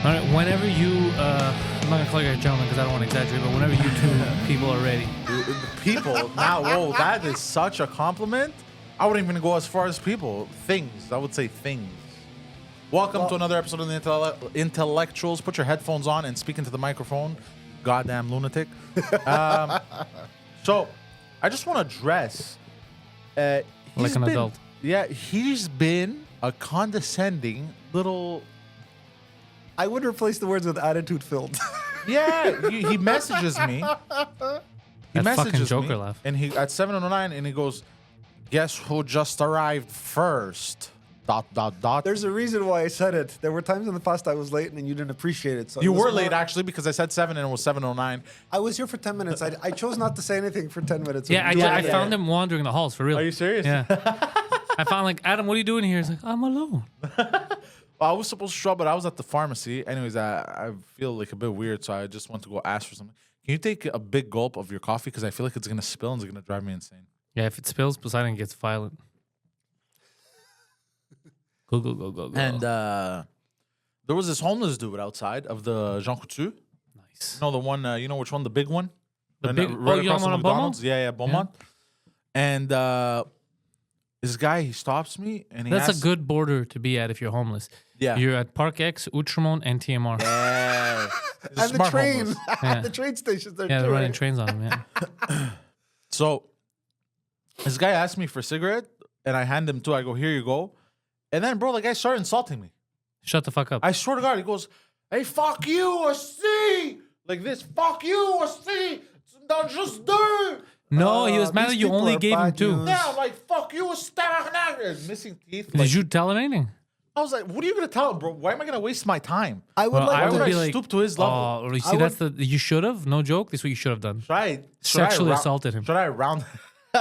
All right, whenever you, I'm not gonna call you a gentleman because I don't want to exaggerate, but whenever you two people are ready. People, now, whoa, that is such a compliment. I wouldn't even go as far as people. Things, I would say things. Welcome to another episode of the Intellectuals. Put your headphones on and speak into the microphone. Goddamn lunatic. So, I just want to address. Like an adult. Yeah, he's been a condescending little. I would replace the words with attitude filled. Yeah, he messages me. He That fucking messages Joker me, laugh. and he at 7:09, and he goes, "Guess who just arrived first?" ... There's a reason why I said it. There were times in the past I was late and you didn't appreciate it. So You it was were more- late actually because I said 7 and it was 7:09. I was here for 10 minutes. I chose not to say anything for 10 minutes. Yeah, I found him wandering the halls for real. Are you serious? Yeah. I found like, Adam, what are you doing here? He's like, I'm alone. I was supposed to show up, but I was at the pharmacy. Anyways, I feel like a bit weird, so I just want to go ask for something. Can you take a big gulp of your coffee? Because I feel like it's going to spill and it's going to drive me insane. Yeah, if it spills, Poseidon gets violent. Go. And there was this homeless dude outside of the Jean Coutu. Nice. You know the one, you know which one? The big one? The Right big, right you across don't from want a McDonald's? Beaumont? Yeah, Beaumont. And this guy, he stops me and he That's asks, a good border to be at if you're homeless. Yeah. You're at Park X, Outremont, and TMR. Yeah. He's a And the smart train. homeless. Yeah. The train stations there Yeah, too. they're running right? trains on them, yeah. So this guy asked me for a cigarette and I hand him two. I go, here you go. And then, bro, the guy started insulting me. Shut the fuck up. I swear to God, he goes, hey, fuck you, a C. Like this, fuck you, a C. Don't just do. No, he was mad these that you people only are gave him bad two. news. Yeah, I'm like, fuck you, a Starnagger. Missing teeth. Did Like, you tell him anything? I was like, what are you going to tell him, bro? Why am I going to waste my time? I would Well, like I Why would would be I like, stoop to his level? Oh, you I see, that's the, you should have, no joke, this is what you should have done. Sexually assaulted him. Should I round?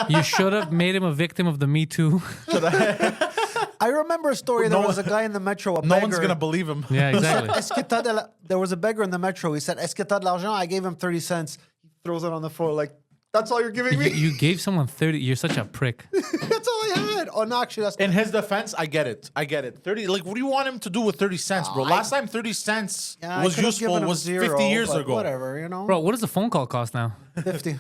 You should have made him a victim of the Me Too. I remember a story. There was a guy in the metro, a No beggar. one's going to believe him. Yeah, exactly. Est-ce que t'as de la- There was a beggar in the metro. He said, "Est-ce que t'as de l'argent?" I gave him 30 cents. He throws it on the floor like, that's all you're giving me? You gave someone 30, you're such a prick. That's all I had. Oh, no, actually, that's... In his defense, I get it. 30, like, what do you want him to do with 30 cents, bro? Last time 30 cents Yeah, I was could've useful given him was 50 zero, years but ago. Whatever, you know? Bro, what does a phone call cost now? 50.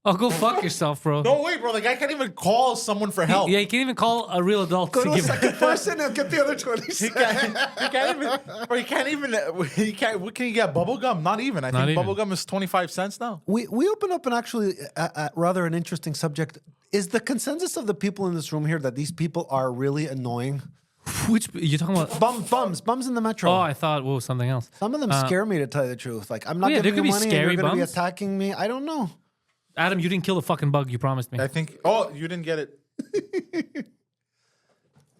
Oh, go fuck yourself, bro. No way, bro. The guy can't even call someone for help. Yeah, you can't even call a real adult Go to to a give second person and get the other 20 He cents. can't even, bro, what can you get? Bubble gum? Not even. I Not think even. bubble gum is 25 cents now. We open up an actually rather an interesting subject. Is the consensus of the people in this room here that these people are really annoying? Which, you're talking about? Bums in the metro. Oh, I thought, whoa, something else. Some of them scare me, to tell you the truth. Like, I'm not yeah, there giving could you be money and scary you're going to be bums. attacking me. I don't know. Adam, you didn't kill the fucking bug, you promised me. I think. Oh, you didn't get it.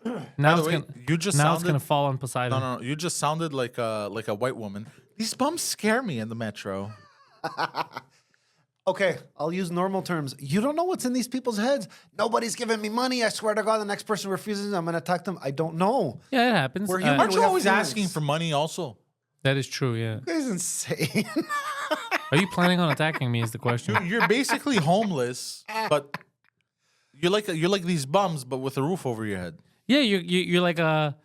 Now By it's the way, gonna, you just now it's sounded- gonna fall on Poseidon. No. You just sounded like a white woman. These bums scare me in the metro. Okay, I'll use normal terms. You don't know what's in these people's heads. Nobody's giving me money. I swear to God, the next person refuses, I'm going to attack them. I don't know. Yeah, it happens. We're human. Aren't we you have always feelings. asking for money? Also, That is true, yeah. This is insane. Are you planning on attacking me is the question. you're basically homeless, but you're like these bums, but with a roof over your head. Yeah, you're like a...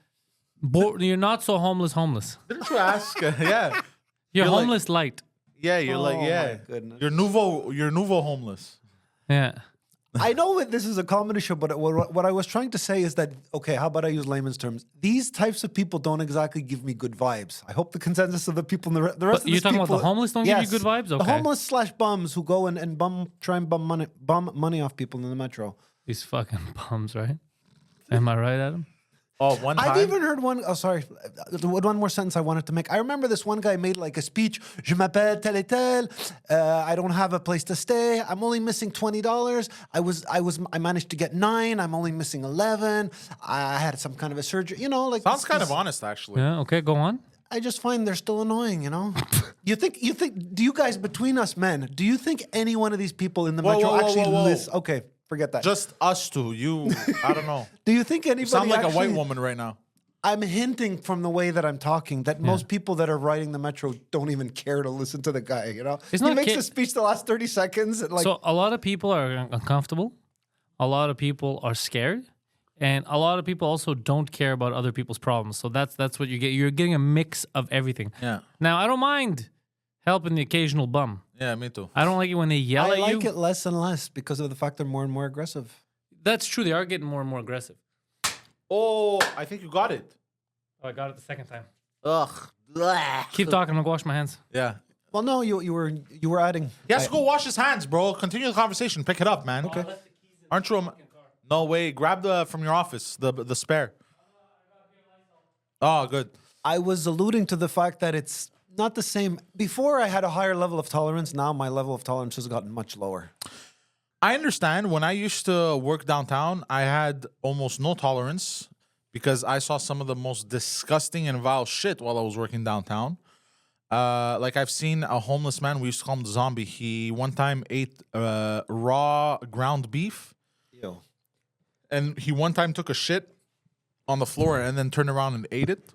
You're not so homeless. Didn't you ask? Yeah. You're You're like- homeless light. Yeah, you're like, Oh, yeah. my goodness. You're nouveau homeless. Yeah. I know that this is a comedy show, but what I was trying to say is that, okay, how about I use layman's terms? These types of people don't exactly give me good vibes. I hope the consensus of the people in the rest But of you're these talking people, about the homeless don't give you good vibes? The Okay. homeless / bums who go and try and bum money off people in the metro. These fucking bums, right? Am I right, Adam? Oh, one time. I've even heard one. Oh, sorry. One more sentence I wanted to make. I remember this one guy made like a speech. Je m'appelle tel et tel. I don't have a place to stay. I'm only missing $20. I managed to get 9. I'm only missing 11. I had some kind of a surgery. You know, like Sounds kind this- of honest, actually. Yeah, okay, go on. I just find they're still annoying. You know. you think? Do you guys between us men? Do you think any one of these people in the Whoa, metro whoa, whoa, actually whoa, whoa. listen? Okay, forget that. Just us two. You, I don't know. Do you think anybody? You sound like a white actually- woman right now. I'm hinting from the way that I'm talking that most people that are riding the metro don't even care to listen to the guy, you know? It's he not makes ca- a speech the last 30 seconds. And like, So a lot of people are uncomfortable. A lot of people are scared. And a lot of people also don't care about other people's problems. So that's what you get. You're getting a mix of everything. Yeah. Now, I don't mind helping the occasional bum. Yeah, me too. I don't like it when they yell I at like you. it less and less because of the fact they're more and more aggressive. That's true. They are getting more and more aggressive. Oh, I think you got it. Oh, I got it the second time. Ugh. Blah. Keep talking. I'm going to wash my hands. Yeah. Well, no, you were adding. He has to go wash his hands, bro. Continue the conversation. Pick it up, man. Okay. Aren't you? No way. Grab the from your office the spare. Oh, good. I was alluding to the fact that it's not the same. Before I had a higher level of tolerance. Now my level of tolerance has gotten much lower. I understand. When I used to work downtown, I had almost no tolerance because I saw some of the most disgusting and vile shit while I was working downtown. Like I've seen a homeless man. We used to call him the zombie. He one time ate raw ground beef. Ew. And he one time took a shit on the floor and then turned around and ate it.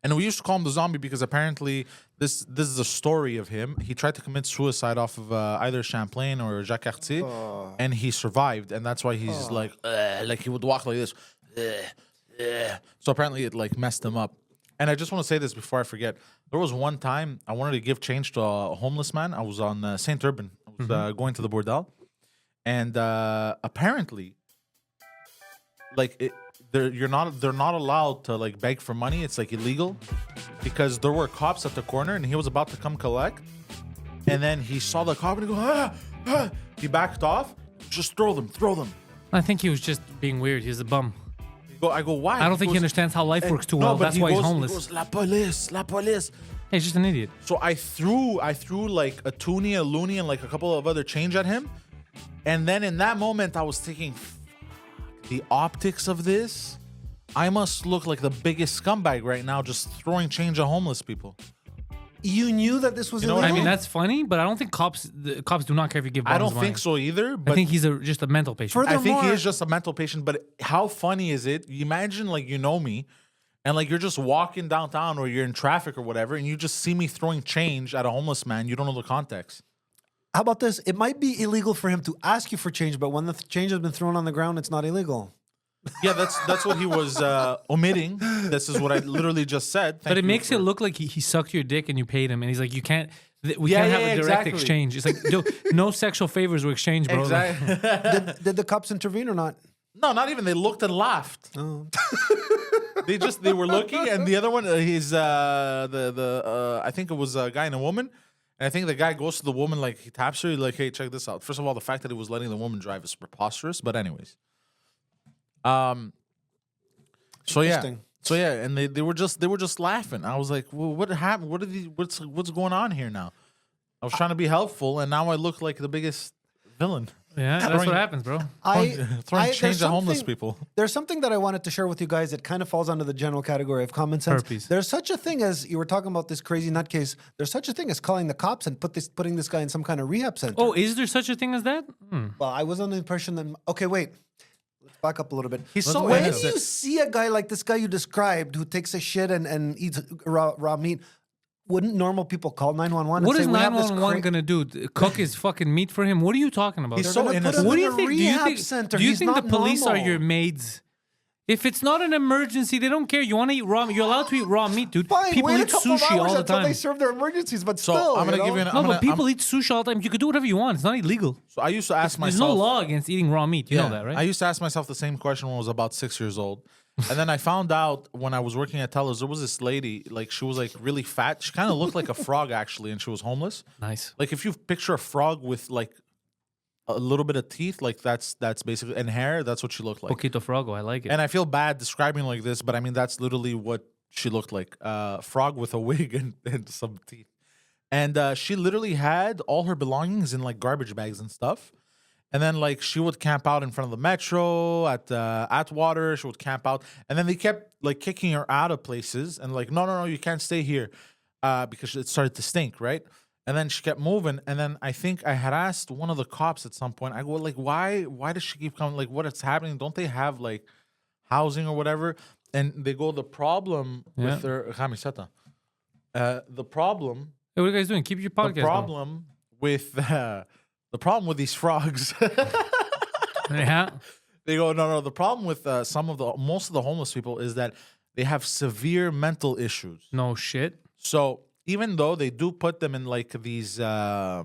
And we used to call him the zombie because apparently this is a story of him. He tried to commit suicide off of either Champlain or Jacques Cartier, and he survived. And that's why he's like he would walk like this. So apparently it like messed him up. And I just want to say this before I forget. There was one time I wanted to give change to a homeless man. I was on Saint Urban. I was going to the bordel. And apparently, like they're not allowed to like beg for money. It's like illegal because there were cops at the corner, and he was about to come collect, and then he saw the cop and he goes, He backed off. Just throw them. I think he was just being weird. He's a bum. I go, why? I don't think he understands how life works too well. but That's why he's homeless. He goes, la police. Hey, he's just an idiot. So I threw like a toonie, a loony, and like a couple of other change at him. And then in that moment, I was thinking, the optics of this, I must look like the biggest scumbag right now just throwing change at homeless people. You knew that this was know illegal? what I mean, that's funny, but I don't think cops do not care if you give bums I don't money. think so either. I But think he's just a mental patient. I think he Furthermore- is just a mental patient. But how funny is it? You imagine like you know me, and like you're just walking downtown or you're in traffic or whatever, and you just see me throwing change at a homeless man. You don't know the context. How about this? It might be illegal for him to ask you for change, but when the change has been thrown on the ground, it's not illegal. Yeah, that's what he was omitting. This is what I literally just said. But it makes it look like he sucked your dick and you paid him, and he's like, we can't have a direct exactly. exchange. It's like, no sexual favors were exchanged, bro. Exactly. Did the cops intervene or not? No, not even. They looked and laughed. Oh. They were looking, and the other one, he's I think it was a guy and a woman, and I think the guy goes to the woman like he taps her, like, hey, check this out. First of all, the fact that he was letting the woman drive is preposterous. But anyways, so yeah, Interesting. and they were just laughing. I was like, well, what happened? What's going on here now? I was trying to be helpful, and now I look like the biggest villain. Yeah, that's what happens, bro. Throwing change there's at homeless something- people. There's something that I wanted to share with you guys that kind of falls under the general category of common sense. Herpes. There's such a thing as, you were talking about this crazy nutcase, there's such a thing as calling the cops and putting this guy in some kind of rehab center. Oh, is there such a thing as that? Well, I was under the impression that, okay, wait. Let's back up a little bit. He's so when innocent. you see a guy like this guy you described who takes a shit and eats raw meat, wouldn't normal people call 911 What and is say, we have this 911 gonna do? Cook his fucking meat for him? What are you talking about? He's so gonna put innocent. him What do in you a think? rehab center. Do you He's think the not police are normal. your maids? If it's not an emergency, they don't care. You want to eat raw meat? You're allowed to eat raw meat, dude. Fine, People wait a eat couple of sushi hours all the until time. they serve their emergencies, but So still, I'm gonna you give you know? an. No, I'm but gonna, people eat sushi all the time. You could do whatever you want. It's not illegal. So I used to ask There's myself. no law against eating raw meat. You know that, right? I used to ask myself the same question when I was about 6 years old. And then I found out when I was working at Tellers, there was this lady, like she was like really fat. She kind of looked like a frog actually, and she was homeless. Nice. Like if you picture a frog with like a little bit of teeth, like that's basically, and hair, that's what she looked like. Poquito Frogo. I like it. And I feel bad describing like this, but I mean that's literally what she looked like. Frog with a wig and some teeth. And she literally had all her belongings in like garbage bags and stuff. And then like she would camp out in front of the metro at Atwater. She would camp out, and then they kept like kicking her out of places and like, no, you can't stay here because it started to stink, right? And then she kept moving. And then I think I had asked one of the cops at some point. I go like, why does she keep coming? Like, what is happening? Don't they have like housing or whatever? And they go, the problem with her the problem. Hey, what are you guys doing? Keep your podcast. The problem with these frogs Yeah. They go, no. The problem with most of the homeless people is that they have severe mental issues. No shit. So even though they do put them in like these what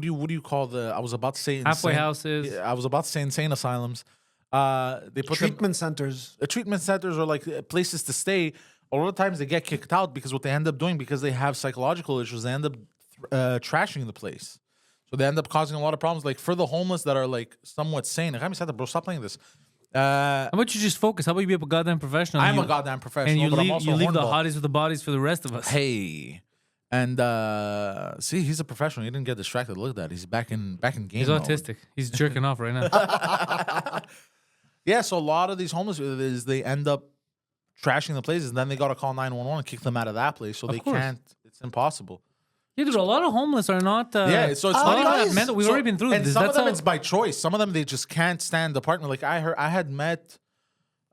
do you call the? I was about to say Halfway insane- houses. I was about to say insane asylums. They put Treatment centers. treatment centers or like places to stay. A lot of times they get kicked out because what they end up doing, because they have psychological issues, they end up trashing the place. So they end up causing a lot of problems. Like for the homeless that are like somewhat sane. Bro, stop playing this. How about you just focus? How about you be a goddamn professional? I'm You- a goddamn professional, And you but I'm leave, also you a leave the hornball. hotties with the bodies for the rest of us. Hey. And see, he's a professional. He didn't get distracted. Look at that. He's back in game. He's mode. autistic. He's jerking off right now. Yeah, so a lot of these homeless is they end up trashing the places, and then they gotta call 911 and kick them out of that place. So Of they course. can't. It's impossible. Yeah, dude, a lot of homeless are not. Yeah, so it's a funny. lot of guys. mental. We've So- already been through and this. some That's of them how, it's by choice. Some of them they just can't stand the apartment. Like I had met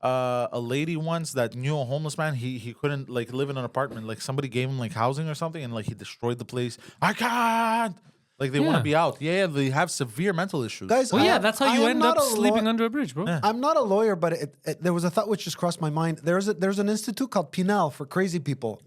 a lady once that knew a homeless man. He couldn't like live in an apartment. Like somebody gave him like housing or something, and like he destroyed the place. I can't. Like they want Yeah. to be out. Yeah, they have severe mental issues. Guys, Well, yeah, I- that's how I you am end not up a sleeping law- under a bridge, bro. I'm not a lawyer, but there was a thought which just crossed my mind. There's an institute called Pinal for crazy people.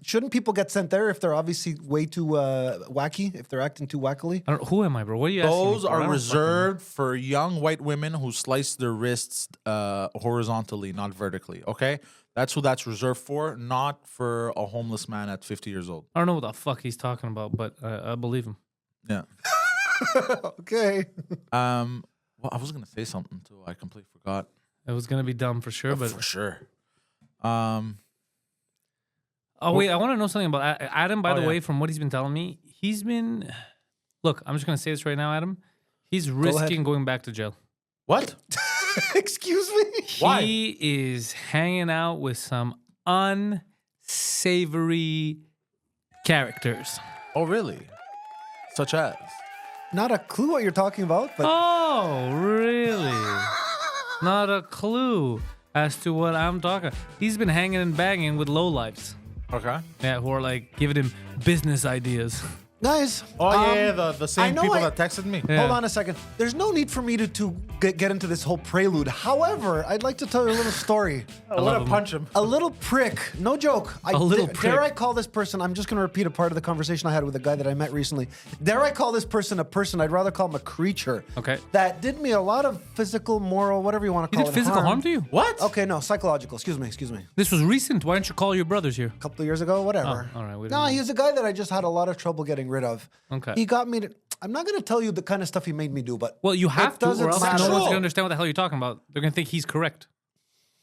Shouldn't people get sent there if they're obviously way too wacky, if they're acting too wackily? I don't, who am I, bro? What are you asking me Those for? I are don't reserved for young white women who slice their wrists horizontally, not vertically. Okay, that's who that's reserved for, not for a homeless man at 50 years old. I don't know what the fuck he's talking about, but I believe him. Yeah. Okay. Well, I was gonna say something too. I completely forgot. It was gonna be dumb for sure, but For sure. oh wait, I want to know something about Adam. By Oh, the yeah. way, from what he's been telling me, he's been. Look, I'm just gonna say this right now, Adam. He's risking going back to jail. What? Excuse me? Why? He is hanging out with some unsavory characters. Oh, really? Such as? Not a clue what you're talking about, but Oh, really? Not a clue as to what I'm talking. He's been hanging and banging with lowlifes. Okay. Yeah, who are like giving him business ideas. guys. Oh yeah, the I same know people I- that texted me. Yeah. Hold on a second. There's no need for me to get into this whole prelude. However, I'd like to tell you a little story. I want to punch him. A little prick. No joke. little Dare prick. I call this person? I'm just going to repeat a part of the conversation I had with a guy that I met recently. Dare I call this person a person? I'd rather call him a creature. Okay. That did me a lot of physical, moral, whatever you want to He call did it. physical harm to you? What? Okay, no, psychological. Excuse me. This was recent. Why don't you call your brothers here? A couple of years ago, whatever. Oh, all right, we No, didn't- he was a guy that I just had a lot of trouble getting rid of. Okay. He got me to. I'm not going to tell you the kind of stuff he made me do, but Well, you have it to, doesn't or else matter. no one's gonna understand what the hell you're talking about. They're gonna think he's correct.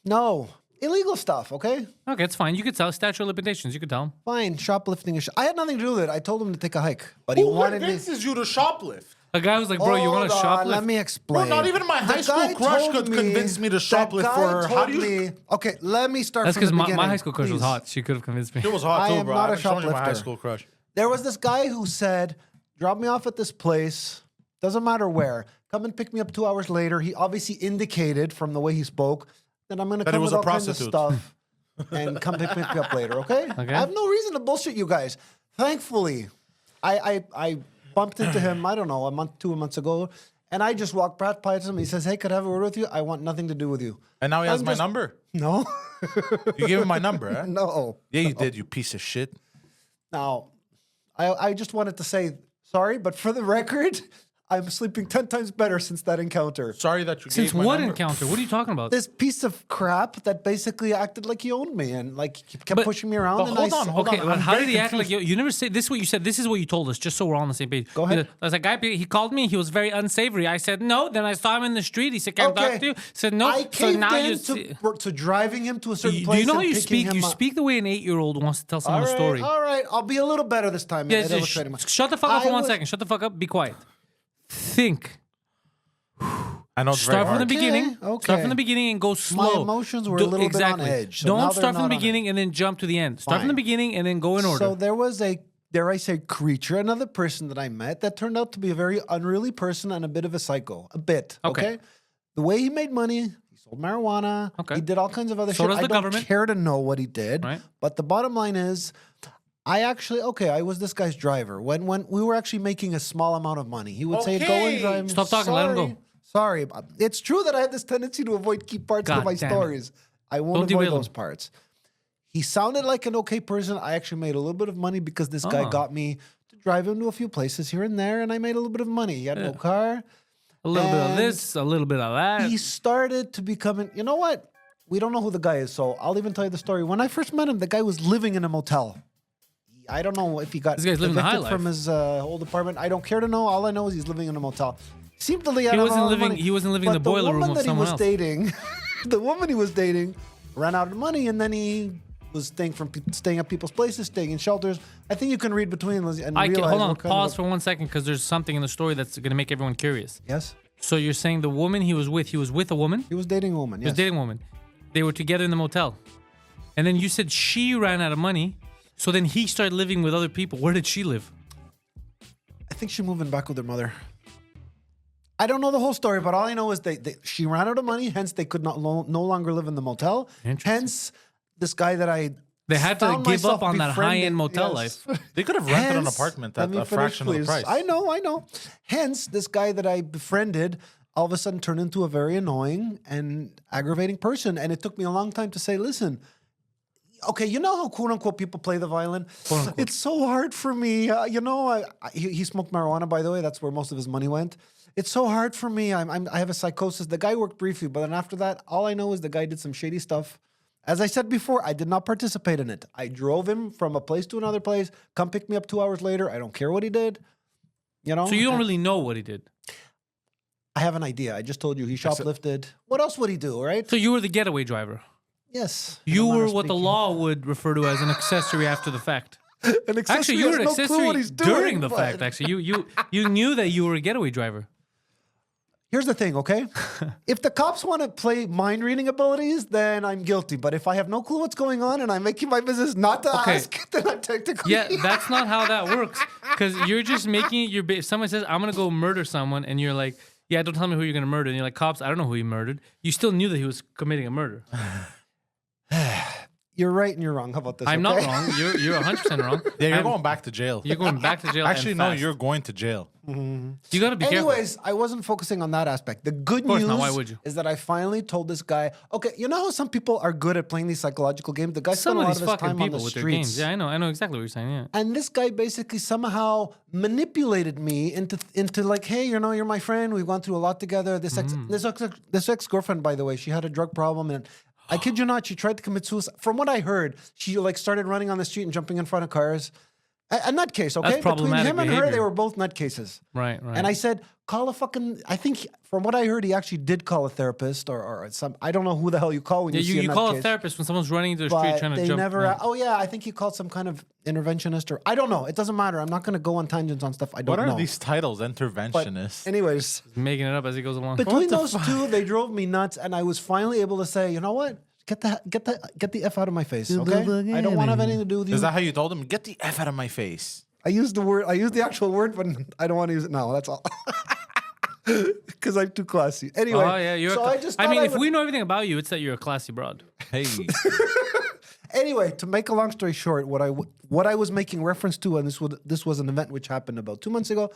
No, illegal stuff. Okay, Okay, it's fine. You could tell statute of limitations. You could tell him. fine. Shoplifting is. I had nothing to do with it. I told him to take a hike, but he Who wanted me. convinces you to shoplift? A guy was like, "Bro, you want to Hold on, shoplift?" Let me explain. Bro, not even my The high school guy crush told could convince me to that shoplift guy for her. How told do you- me- Okay, let me start. That's because because my high school crush was please. hot. She could have convinced me. It was hot I too, am bro. not I a haven't shown you my high shoplifter. school crush. There was this guy who said, "Drop me off at this place. Doesn't matter where. Come and pick me up 2 hours later." He obviously indicated from the way he spoke that I'm going to That he come was with a all kinds of prostitute. stuff and come pick me up later. Okay? I have no reason to bullshit you guys. Thankfully, I bumped into him. I don't know, 2 months ago, and I just walked right past him. He says, "Hey, could I have a word with you? I want nothing to do with you." And now he has I'm my just- number. No, You gave him my number, eh? no. Yeah, you did, you piece of shit. Now, I just wanted to say sorry, but for the record, I'm sleeping 10 times better since that encounter. Sorry that you Since gave my what number. encounter? What are you talking about? This piece of crap that basically acted like he owned me and like he kept But- pushing me around. but and hold I on, s- hold Okay, on. but I'm how very did he act like confused. you never say this? Is what you said. This is what you told us, just so we're all on the same page. Go ahead. I was like, guy, he called me. He was very unsavory. I said no. Then I saw him in the street. He said, "Can I talk to you?" I said no. I So caved now you in see. to driving him to a certain Do place. you know how and you picking speak? him You up. speak the way an 8-year-old wants to tell someone a story. All right, I'll be a little better this time. Yeah, at just illustrating my- shut the fuck up I for 1 was- second. Shut the fuck up. Be quiet. Think. I know it's very Start from the hard. beginning. Okay. Start from the beginning and go slow. emotions were a little bit on exactly. edge, so now Don't they're start from not the on beginning and then jump to the end. Start from the Fine. beginning and then go in order. So there was a, dare I say, creature, another person that I met that turned out to be a very unruly person and a bit of a psycho. A bit. Okay. Okay. The way he made money, he sold marijuana. Okay. He did all kinds of other So shit. does I the don't government. care to know what he did. Right. But the bottom line is, I was this guy's driver. When we were actually making a small amount of money, he would say, "Go and Okay. drive." Stop talking, let him go. Sorry. It's true that I have this tendency to avoid key parts of God my damn it. stories. I won't Don't avoid derail those him. parts. He sounded like an okay person. I actually made a little bit of money because this guy Oh. got me to drive him to a few places here and there, and I made a little bit of money. He had no car. A little bit of And this, a little bit of that. He started to become, you know what? We don't know who the guy is, so I'll even tell you the story. When I first met him, the guy was living in a motel. I don't know if he got This guy's living the high evicted from life. his old apartment. I don't care to know. All I know is he's living in a motel. Seemed to He wasn't living. He wasn't living in the boiler room of someone else. The woman he was dating, ran out of money, and then he was staying at people's places, staying in shelters. I think you can read between and realize. Hold on, what kind pause of for 1 second, because there's something in the story that's going to make everyone curious. Yes, So you're saying the woman he was with a woman? he was dating a woman. He Yes, was dating a woman. They were together in the motel. And then you said she ran out of money. So then he started living with other people. Where did she live? I think she moved in back with her mother. I don't know the whole story, but all I know is she ran out of money. Hence, they could no longer live in the motel. Interesting. Hence, this guy that I They had to found give myself up on that befriending- high-end motel yes. life. They could have rented an Hence- apartment let at me a finish, fraction of the please. price. I know. Hence, this guy that I befriended all of a sudden turned into a very annoying and aggravating person. And it took me a long time to say, listen, okay, you know how quote unquote people play the violin? Quote, unquote. It's so hard for me. He smoked marijuana, by the way. That's where most of his money went. It's so hard for me. I have a psychosis. The guy worked briefly, but then after that, all I know is the guy did some shady stuff. As I said before, I did not participate in it. I drove him from a place to another place. Come pick me up 2 hours later. I don't care what he did. You know. So you don't really know what he did. I have an idea. I just told you he shoplifted. What else would he do? Right? So you were the getaway driver. Yes. You In a were manner what the speaking. law would refer to as an accessory after the fact. An accessory Actually, you has were an no clue accessory what he's doing, during the but- fact. Actually, you knew that you were a getaway driver. Here's the thing, okay? If the cops want to play mind reading abilities, then I'm guilty. But if I have no clue what's going on and I'm making my business not to Okay. ask, then I'm technically Yeah, that's not how that works. Because you're just making it. If someone says, "I'm gonna go murder someone," and you're like, "Yeah, don't tell me who you're gonna murder," and you're like, "Cops, I don't know who he murdered." You still knew that he was committing a murder. You're right and you're wrong. How about this? I'm not okay? wrong. You're 100% wrong. Yeah, you're I'm- going back to jail. You're going back to jail. Actually, and no, fast. you're going to jail. You gotta be careful. Anyways, I wasn't focusing on that aspect. The good course news not. Why would you? is that I finally told this guy, okay, you know how some people are good at playing these psychological games? The guy spent Some a of lot these of his fucking time on the people with their streets. games. Yeah, I know exactly what you're saying. Yeah. And this guy basically somehow manipulated me into like, hey, you know, you're my friend. We've gone through a lot together. This ex girlfriend, by the way, she had a drug problem, and I kid you not, she tried to commit suicide. From what I heard, she like started running on the street and jumping in front of cars. A nutcase, okay? Between problematic him and her, behavior. they were both nutcases. Right. And I said, call a fucking. I think from what I heard, he actually did call a therapist or some. I don't know who the hell you call when Yeah, you see you a call a nutcase. therapist when someone's running into the street But trying to they jump. never. Yeah. Oh yeah, I think he called some kind of interventionist or I don't know. It doesn't matter. I'm not going to go on tangents on stuff I don't What know. are these titles? But Interventionist. anyways, Making it up as he goes along. between those two, they drove me nuts, and I was finally able to say, you know what? Get the F out of my face, okay? I don't want to have anything to do with you. Is that how you told him? Get the F out of my face. I used the actual word, but I don't want to use it now. That's all. Because I'm too classy. Anyway, Oh yeah, you're. so I thought mean, if would- we know everything about you, it's that you're a classy broad. Hey. Anyway, to make a long story short, what I was making reference to, and this was an event which happened about 2 months ago.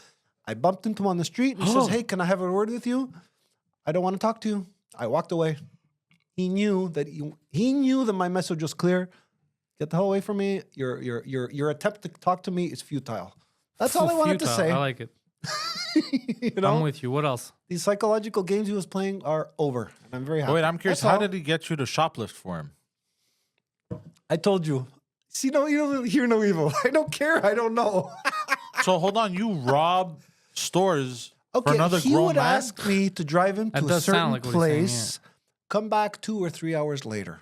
I bumped into him on the street. He says, "Hey, can I have a word with you?" I don't want to talk to you. I walked away. He knew that my message was clear. Get the hell away from me. Your attempt to talk to me is futile. That's all I wanted to Futile. say. I like it. You know, I'm with you. What else? these psychological games he was playing are over, and I'm very happy. Wait, I'm curious. That's How all. did he get you to shoplift for him? I told you? See, no, you don't hear no evil. I don't care. I don't know. So hold on, you rob stores for Okay, another he grown would man? ask me to drive him That to a does sound certain like what he's saying, place, come back 2 or 3 hours later.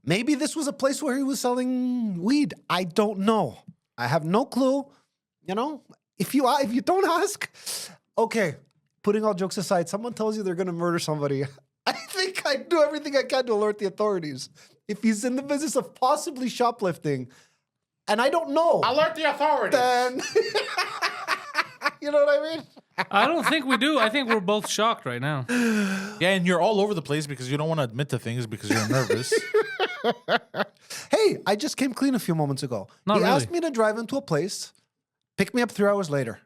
Maybe this was a place where he was selling weed. I don't know. I have no clue. You know, if you don't ask, okay. Putting all jokes aside, someone tells you they're going to murder somebody. I think I do everything I can to alert the authorities. If he's in the business of possibly shoplifting, and I don't know, Alert the authorities. then you know what I mean. I don't think we do. I think we're both shocked right now. Yeah, and you're all over the place because you don't want to admit to things because you're nervous. Hey, I just came clean a few moments ago. Not he really. asked me to drive him to a place, pick me up 3 hours later.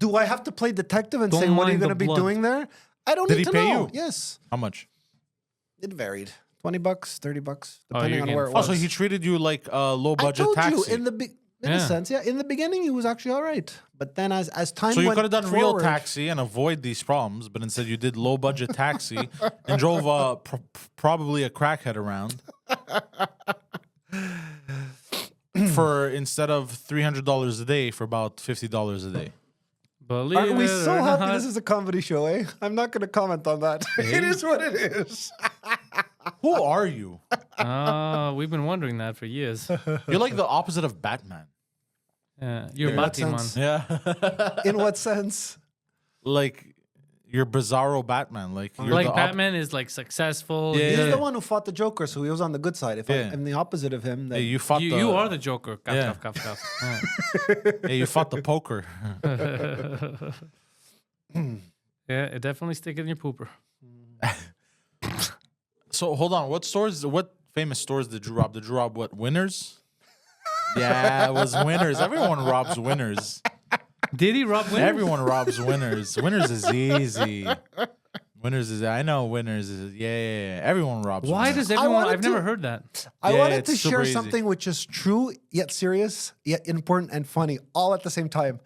Do I have to play detective and Don't say what are you mind going the to be blood. doing there? I don't Did need he to pay know. you? Yes, How much? it varied. $20, $30, you're depending on getting where it Oh, was. so he treated you like a low I budget told taxi. you in a Yeah. sense, yeah. In the beginning, he was actually all right, but then as time So you went could have done real forward- taxi and avoid these problems, but instead you did low budget taxi and drove probably a crackhead around for instead of $300 a day for about $50 a day. Believe Aren't we it so or happy not. this is a comedy show, eh? I'm not going to comment on that. It is what it is. Who are you? We've been wondering that for years. You're like the opposite of Batman. Yeah, you're In what Batman. sense? Yeah. In what sense? Like you're bizarro Batman. Like you're Like the Batman is like successful. Yeah, He's yeah. the one who fought the Joker, so he was on the good side. If Yeah. I'm the opposite of him, then Hey, you fought You are the Joker. Cough, Yeah. cough, cough, cough. Hey, you fought the poker. Yeah, it definitely stick in your pooper. So hold on, what famous stores did you rob? Did you rob what? Winners? Yeah, it was Winners. Everyone robs Winners. Did he rob Winners? Everyone robs Winners. Winners is easy. Winners is I know Winners is yeah. Everyone robs. Why Winners. does everyone? wanted I've never to- heard that. I Yeah, wanted it's to super share easy. something which is true, yet serious, yet important and funny, all at the same time.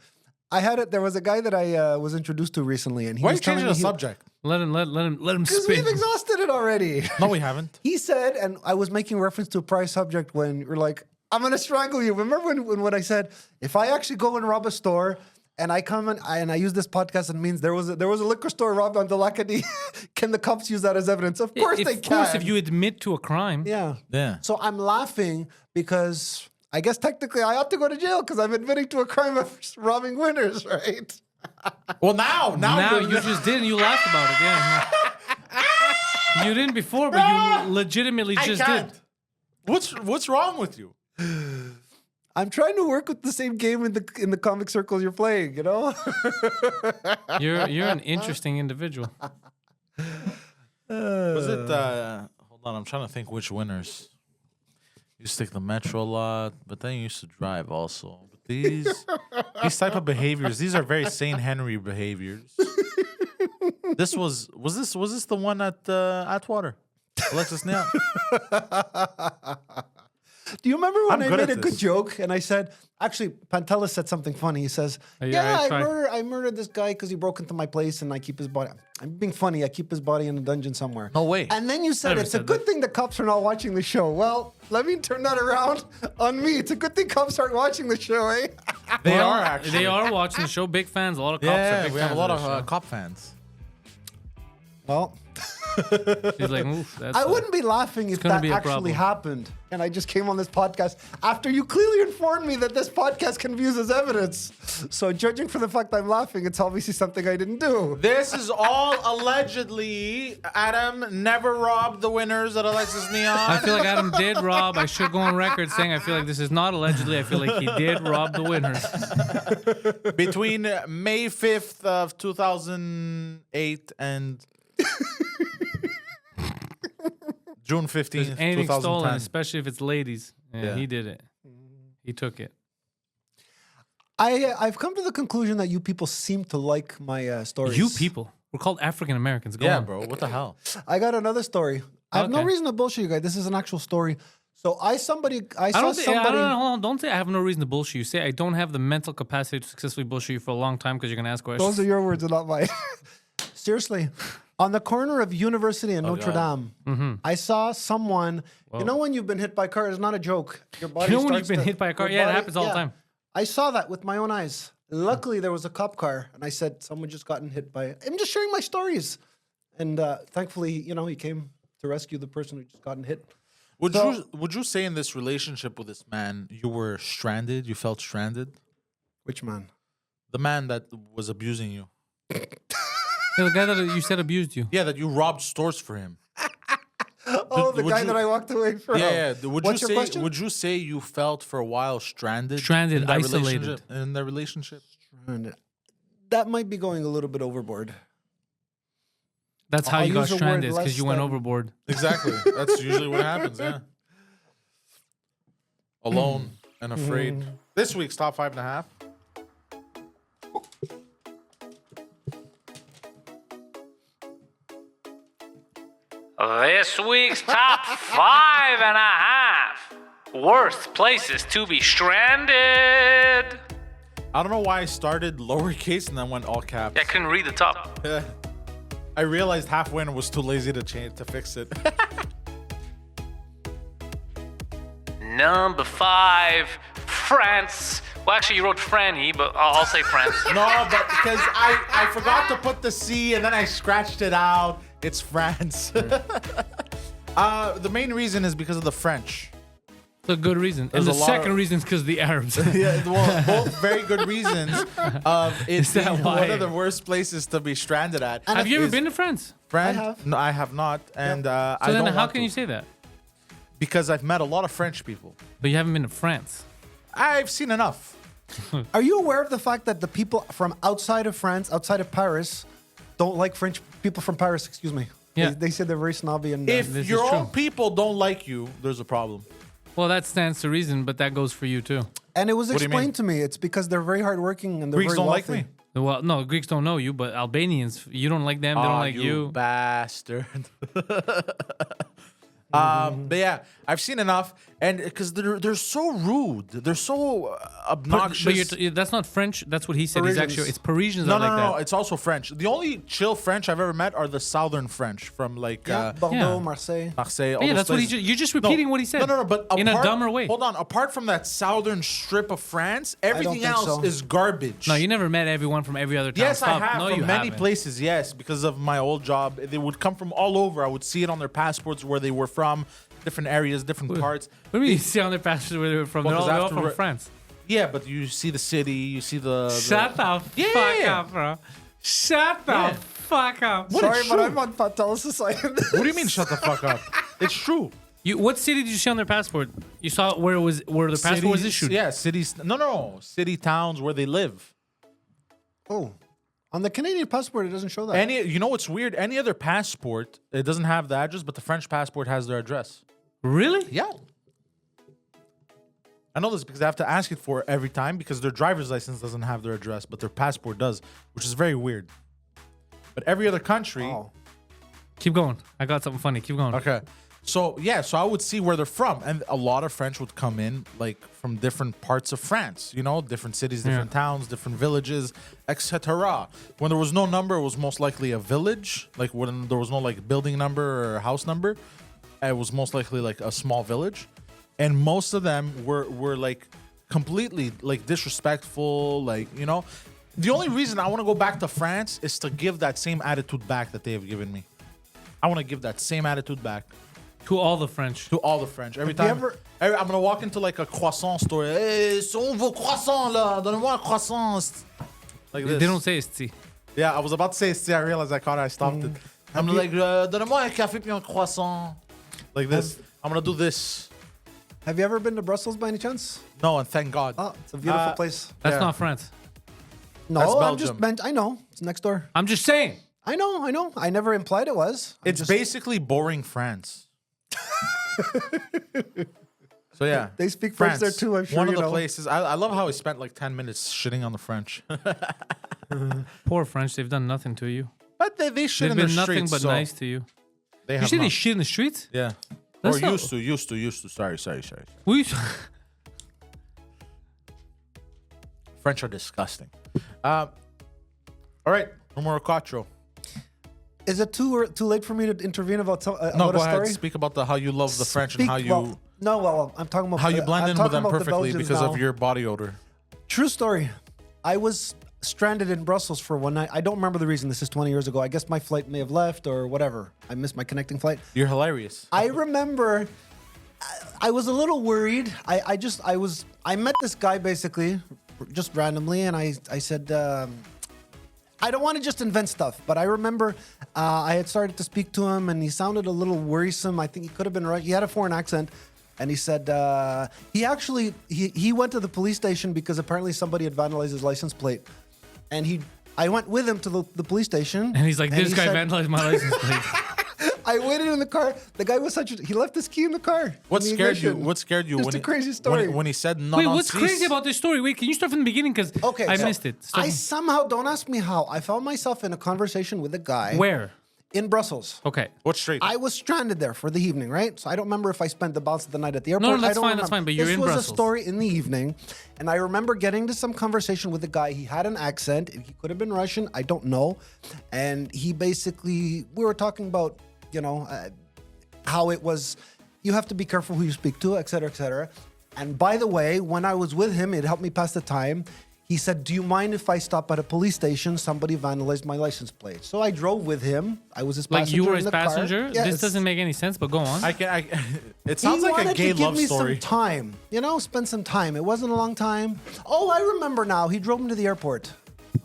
I had it. There was a guy that I was introduced to recently, and he Why are was you telling changing me the subject? Let him because spin. we've exhausted it already. No, we haven't. He said, and I was making reference to a prior subject when you're like, I'm going to strangle you. Remember when I said, if I actually go and rob a store and I come and I use this podcast and means there was a liquor store robbed on Delacadie, can the cops use that as evidence? Of course they Of can. course, if you admit to a crime. Yeah. Yeah. So I'm laughing because I guess technically I ought to go to jail because I'm admitting to a crime of robbing Winners, right? Well, now Now you're- you just did, and you laughed about it. Yeah. You didn't before, but you legitimately I just can't. did. What's wrong with you? I'm trying to work with the same game in the comic circles you're playing, you know? You're an interesting individual. Was it? Hold on, I'm trying to think which Winners. You used to take the metro a lot, but then you used to drive also. But these type of behaviors, these are very Saint Henry behaviors. This was this the one at Atwater? Alexis Neon. Do you remember when I'm I good made at a good this. joke and I said, actually, Pantelis said something funny. He says, Yeah, I tried. I murdered this guy because he broke into my place and I keep his body. I'm being funny. I keep his body in a dungeon somewhere. No way. And then you said, Never it's a said good that. thing the cops are not watching the show. Well, let me turn that around on me. It's a good thing cops aren't watching the show, eh? They Well, are actually. They are watching the show. Big fans. A lot of cops are Yeah, big we fans. have a lot of the show. cop fans. Well, He's like, oof. That's I wouldn't be laughing if gonna that be a actually problem. happened. And I just came on this podcast after you clearly informed me that this podcast can be used as evidence. So judging for the fact I'm laughing, it's obviously something I didn't do. This is all allegedly. Adam never robbed the Winners at Alexis Neon. I feel like Adam did rob. I should go on record saying I feel like this is not allegedly. I feel like he did rob the Winners. Between May 5th of 2008 and June 15th, Anything stolen, 2010. especially if it's ladies. Yeah, Yeah. he did it. He took it. I've come to the conclusion that you people seem to like my stories. You people. We're called African Americans. Go Yeah, on. bro. What the hell? I got another story. I have no Okay. reason to bullshit you guys. This is an actual story. So I saw I don't somebody. think, hold on, don't say I have no reason to bullshit you. Say I don't have the mental capacity to successfully bullshit you for a long time because you're gonna ask questions. Those are your words and not mine. Seriously, on the corner of University and Notre God. Dame, I saw someone. You know when you've been hit by a car? It's not a joke. Your body. You know when you've starts been to- hit by a car? your Yeah, it happens all the time. I saw that with my own eyes. Luckily, there was a cop car, and I said someone just gotten hit by. I'm just sharing my stories, and thankfully, he came to rescue the person who just gotten hit. Would you say in this relationship with this man you were stranded? You felt stranded? Which man? The man that was abusing you. Yeah, the guy that you said abused you. Yeah, that you robbed stores for him. Oh, the would guy you- that I walked away from. Yeah. Would What's your you say? question? Would you say you felt for a while stranded? Stranded, in that isolated. relationship- in the relationship. And that might be going a little bit overboard. That's how I'll you got use a word stranded because less you went than- overboard. Exactly. That's usually what happens. Yeah. Alone and afraid. This week's top 5.5. This week's top 5.5 worst places to be stranded. I don't know why I started lowercase and then went all caps. I couldn't read the top. I realized halfway and was too lazy to fix it. Number 5, France. Well, actually, you wrote Franny, but I'll say France. No, but because I forgot to put the C and then I scratched it out. It's France. The main reason is because of the French. It's a good reason. There's And the a lot second of- reason is because the Arabs. Yeah, well, both very good reasons of it Is that being why? one of the worst places to be stranded at. Have you ever Is been to France? France? I have. No, I have not, and I So don't then how want can to. you say that? Because I've met a lot of French people. But you haven't been to France. I've seen enough. Are you aware of the fact that the people from outside of France, outside of Paris, don't like French people from Paris? Excuse me. Yeah. They say they're very snobby and. If This is your own true. people don't like you, there's a problem. Well, that stands to reason, but that goes for you too. and it was do you explained mean? to me. It's because they're very hardworking and they're Greeks very don't like wealthy. me. Well, no, Greeks don't know you, but Albanians, you don't like them, they don't Aw, like you. bastard. But yeah, I've seen enough, and because they're so rude, they're so obnoxious. But that's not French. That's what he said. He's Parisians. actually, it's Parisians no, that no, like no, that. it's also French. The only chill French I've ever met are the southern French from like Yeah, Bordeaux, Yeah. Marseille. Marseille. all Yeah, those that's what he places. you're just repeating what he said. No, but in a apart- dumber way. Hold on. Apart from that southern strip of France, everything think else so. is garbage. No, you never met everyone from every other town. Yes, I Stop. have No, from you many haven't. places. Yes, because of my old job, they would come from all over. I would see it on their passports where they were from, different areas, different parts. What do you mean you see on their passports where they were from? Well, they're 'cause all after from we're- France. Yeah, but you see the city, you see the. Shut the Yeah. fuck up, bro. Shut the Yeah. fuck up. What? Sorry, It's but true. I'm on Pantelis' side. What do you mean? Shut the fuck up! It's true. What city did you see on their passport? You saw where the passport was Cities- issued. Yeah, cities. No, city towns where they live. Oh, on the Canadian passport, it doesn't show that. You know what's weird? Any other passport, it doesn't have the address, but the French passport has their address. Really? Yeah. I know this because I have to ask it for every time because their driver's license doesn't have their address, but their passport does, which is very weird. But every other country. Oh. Keep going. I got something funny. Keep going. Okay. So I would see where they're from, and a lot of French would come in like from different parts of France. You know, different cities, different towns, different villages, etc. When there was no number, it was most likely a village. Like when there was no like building number or house number, it was most likely like a small village, and most of them were like completely like disrespectful. Like the only reason I want to go back to France is to give that same attitude back that they have given me. I want to give that same attitude back. To all the French. To all the French. Every Have you time. ever- I'm gonna walk into like a croissant store. Hey, sont vos croissants là? Donnez-moi un croissant. Like this. They don't say it's Yeah, I was about to say it's I realized I caught it. I stopped it. I'm like, donnez-moi un café puis un croissant. Like this. I'm gonna do this. Have you ever been to Brussels by any chance? No, and thank God. Oh, it's a beautiful place. That's Yeah. not France. No, that's I'm just Belgium. meant. I know it's next door. I'm just saying. I know. I never implied it was. I'm It's just- basically boring France. So yeah, They speak French there too, I'm sure One of you the know. places. I love how I spent like 10 minutes shitting on the French. Poor French. They've done nothing to you. But they shit They've in been the nothing streets. but so nice to you. They You have say they not. shit in the streets? Yeah. That's Or not- used to. Sorry. We French are disgusting. All right, numero cuatro. Is it too late for me to intervene about, No, about go a ahead. story? Speak about how you love the French and how you I'm talking about how you blend I'm in with talking them about the perfectly Belgians because now. of your body odor. True story. I was stranded in Brussels for one night. I don't remember the reason. This is 20 years ago. I guess my flight may have left or whatever. I missed my connecting flight. You're hilarious. I remember I was a little worried. I met this guy basically just randomly, and I said, I don't want to just invent stuff, but I remember I had started to speak to him, and he sounded a little worrisome. I think he could have been right. He had a foreign accent, and he said he went to the police station because apparently somebody had vandalized his license plate, and I went with him to the police station, and he's like, this he guy said- vandalized my license plate. I waited in the car. The guy was he left his key in the car. What in the scared you? ignition. What scared you? Just when a he- crazy story. When he said no. Wait, what's crazy about this story? Wait, can you start from the beginning? Because Okay, I so missed it. Start I from- somehow, don't ask me how, I found myself in a conversation with a guy. Where? in Brussels. Okay. What street? I was stranded there for the evening, right? So I don't remember if I spent the balance of the night at the airport. No, that's I don't fine, that's remember. fine, but you're this in was Brussels. a story in the evening, and I remember getting to some conversation with a guy. He had an accent. He could have been Russian. I don't know. And he basically, we were talking about, how it was, you have to be careful who you speak to, et cetera, et cetera. And by the way, when I was with him, it helped me pass the time. He said, do you mind if I stop at a police station? Somebody vandalized my license plate. So I drove with him. I was his passenger. Like you were in his the car. passenger? Yes. This doesn't make any sense, but go on. It sounds He like a wanted gay to give love me story. some time, spend some time. It wasn't a long time. Oh, I remember now. He drove me to the airport.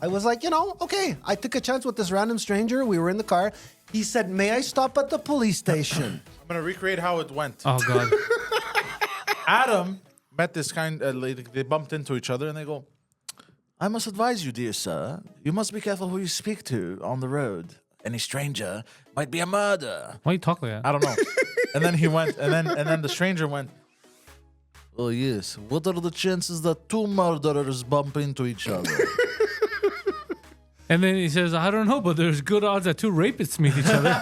I was like, okay. I took a chance with this random stranger. We were in the car. He said, may I stop at the police station? I'm gonna recreate how it went. Oh God. Adam met this lady. They bumped into each other, and they go, I must advise you, dear sir, you must be careful who you speak to on the road. Any stranger might be a murderer. Why you talk like that? I don't know. And then he went, and then the stranger went, oh yes, what are the chances that two murderers bump into each other? And then he says, I don't know, but there's good odds that two rapists meet each other.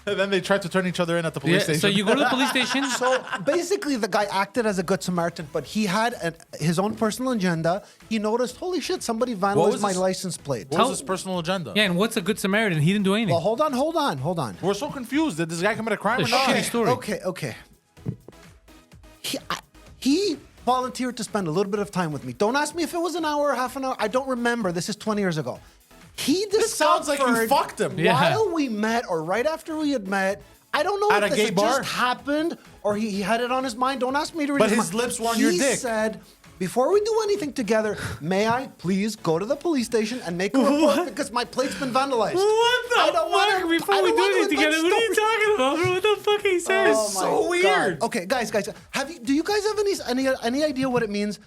And then they tried to turn each other in at the police station. So you go to the police station. So basically, the guy acted as a good Samaritan, but he had his own personal agenda. He noticed, holy shit, somebody vandalized my his- license plate. What was his personal agenda? Yeah, and what's a good Samaritan? He didn't do anything. Well, hold on. We're so confused. Did this guy commit a crime or It's not? shitty story. Okay. He volunteered to spend a little bit of time with me. Don't ask me if it was an hour or half an hour. I don't remember. This is 20 years ago. He This sounds like you discovered fucked him. Yeah. while we met or right after we had met. I don't know At if a this gay bar? just happened or he had it on his mind. Don't ask me to read But his his mind. lips were on your dick. He said, before we do anything together, may I please go to the police station and make a report because my plate's been vandalized. What the I don't fuck? wanna- Before I we don't do wanna anything invent together, what are you stories. talking about, bro? What the fuck he says? Oh my so God. weird. Okay, guys, do you guys have any idea what it means?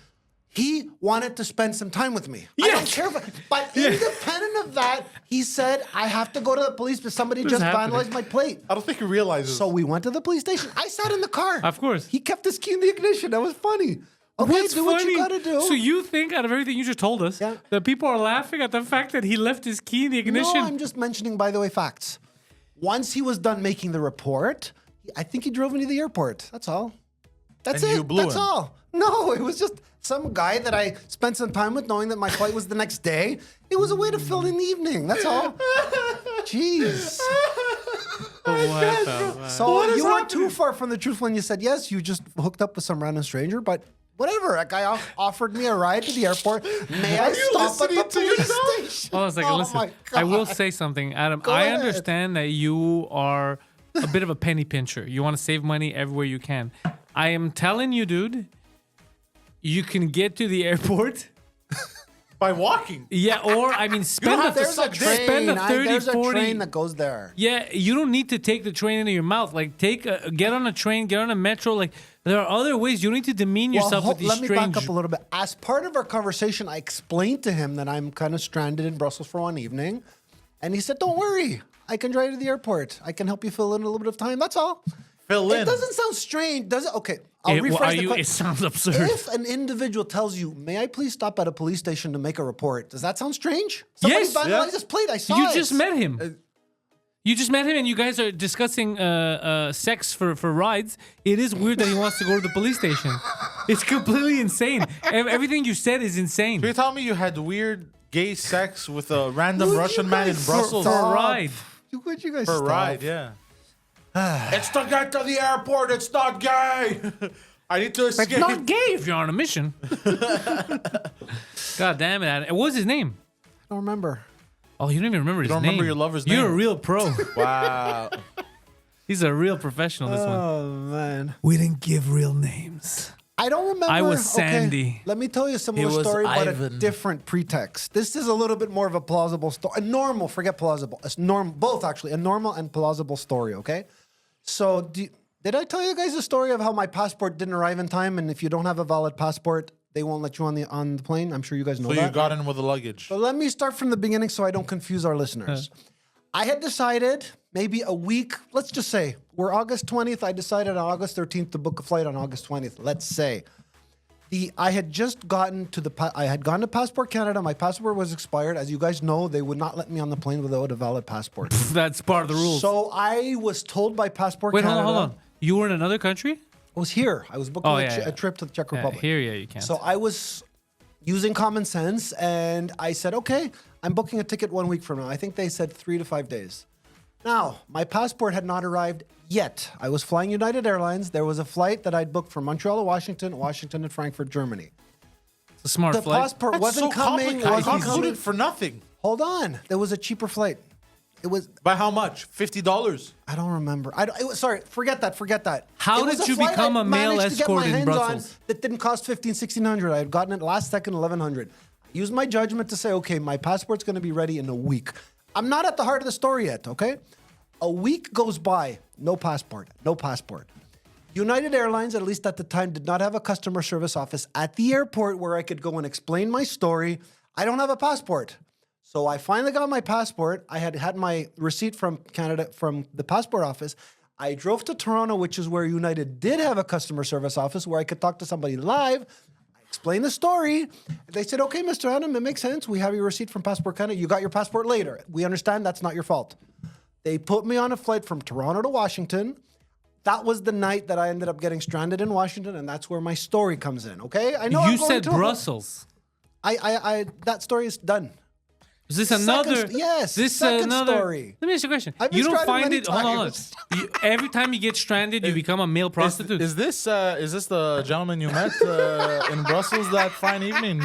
He wanted to spend some time with me. I don't Yes. care but independent of that, he said, I have to go to the police because somebody What's just happening? vandalized my plate. I don't think he realizes. So we went to the police station. I sat in the car. Of course. He kept his key in the ignition. That was funny. Okay, What's do funny? what you gotta do. So you think out of everything you just told us, Yeah. that people are laughing at the fact that he left his key in the ignition? No, I'm just mentioning, by the way, facts. Once he was done making the report, I think he drove me to the airport. That's all. That's And it. you blew That's him. all. No, it was just some guy that I spent some time with, knowing that my flight was the next day. It was a way to fill in the evening. That's all. Jeez. What the fuck? So you weren't too far from the truth when you said yes. You just hooked up with some random stranger, but whatever. That guy offered me a ride to the airport. May I stop at the listening to police yourself? station? Hold on a second. Oh Listen, my I will God. say something, Adam. Go I ahead. understand that you are a bit of a penny pincher. You want to save money everywhere you can. I am telling you, dude, you can get to the airport. By walking. Yeah, or I mean, spend have the to There's a suck dick. spend the train. 30, There's a 40. train that goes there. Yeah, you don't need to take the train into your mouth. Like, get on a train, get on a metro. Like, there are other ways. You don't need to demean yourself with these let me strange. back up a little bit. As part of our conversation, I explained to him that I'm kind of stranded in Brussels for one evening. And he said, don't worry. I can drive you to the airport. I can help you fill in a little bit of time. That's all. Fill in. It doesn't sound strange, does it? Okay, I'll It, rephrase are the you, question. it sounds absurd. If an individual tells you, may I please stop at a police station to make a report, does that sound strange? Somebody Yes. vandalized Yeah. his plate. I saw You it. just met him. You just met him, and you guys are discussing sex for rides. It is weird that he wants to go to the police station. It's completely insane. Everything you said is insane. So you tell me you had weird gay sex with a random Would you Russian man in guys Brussels? For a stop? ride. Would you guys For a stop? ride, yeah. It's to get to the airport. It's not gay. I need to escape. It's not gay if you're on a mission. God damn it, Adam. What was his name? I don't remember. Oh, you don't even remember his don't name. remember your lover's You're a name. real pro. Wow. He's a real professional, this one. Oh, man. We didn't give real names. I don't remember. I was Okay, Sandy. let me tell you a similar was story, but a Ivan. different pretext. This is a little bit more of a plausible story. A normal, forget plausible. Both actually, a normal and plausible story, okay? So, did I tell you guys the story of how my passport didn't arrive in time, and if you don't have a valid passport, they won't let you on the plane? I'm sure you guys know So that. you got in with the luggage. So let me start from the beginning so I don't confuse our listeners. I had decided maybe a week, let's just say, we're August 20th. I decided on August 13th to book a flight on August 20th, let's say. I had just gotten to I had gone to Passport Canada. My passport was expired. As you guys know, they would not let me on the plane without a valid passport. That's part of the rules. So I was told by Passport Wait, Canada. hold on. You were in another country? I was here. I was booking a trip to the Czech Republic. Here, you can't. So I was using common sense, and I said, okay, I'm booking a ticket 1 week from now. I think they said 3 to 5 days. Now, my passport had not arrived yet. I was flying United Airlines. There was a flight that I'd booked from Montreal to Washington, Washington to Frankfurt, Germany. It's a smart The flight. passport That's wasn't so coming. complicated. Wasn't Concluded coming. for nothing. Hold on. There was a cheaper flight. It was. By how much? $50. I don't remember. Sorry, forget that. How It was did a you flight become I a male managed to get escort my in hands Brussels? on that didn't cost $1,500, $1,600. I had gotten it last second, $1,100. I used my judgment to say, okay, my passport's going to be ready in a week. I'm not at the heart of the story yet, okay? A week goes by, no passport. United Airlines, at least at the time, did not have a customer service office at the airport where I could go and explain my story. I don't have a passport. So I finally got my passport. I had my receipt from Canada, from the passport office. I drove to Toronto, which is where United did have a customer service office where I could talk to somebody live. I explained the story. They said, okay, Mr. Adam, it makes sense. We have your receipt from Passport Canada. You got your passport later. We understand that's not your fault. They put me on a flight from Toronto to Washington. That was the night that I ended up getting stranded in Washington, and that's where my story comes in, okay? I know You said Brussels. That story is done. Is this another? Yes, This second another story. Let me ask you a question. I've been You don't stranded find many it? Hold on. times. Every time you get stranded, you become a male prostitute. Is this the gentleman you met in Brussels that fine evening?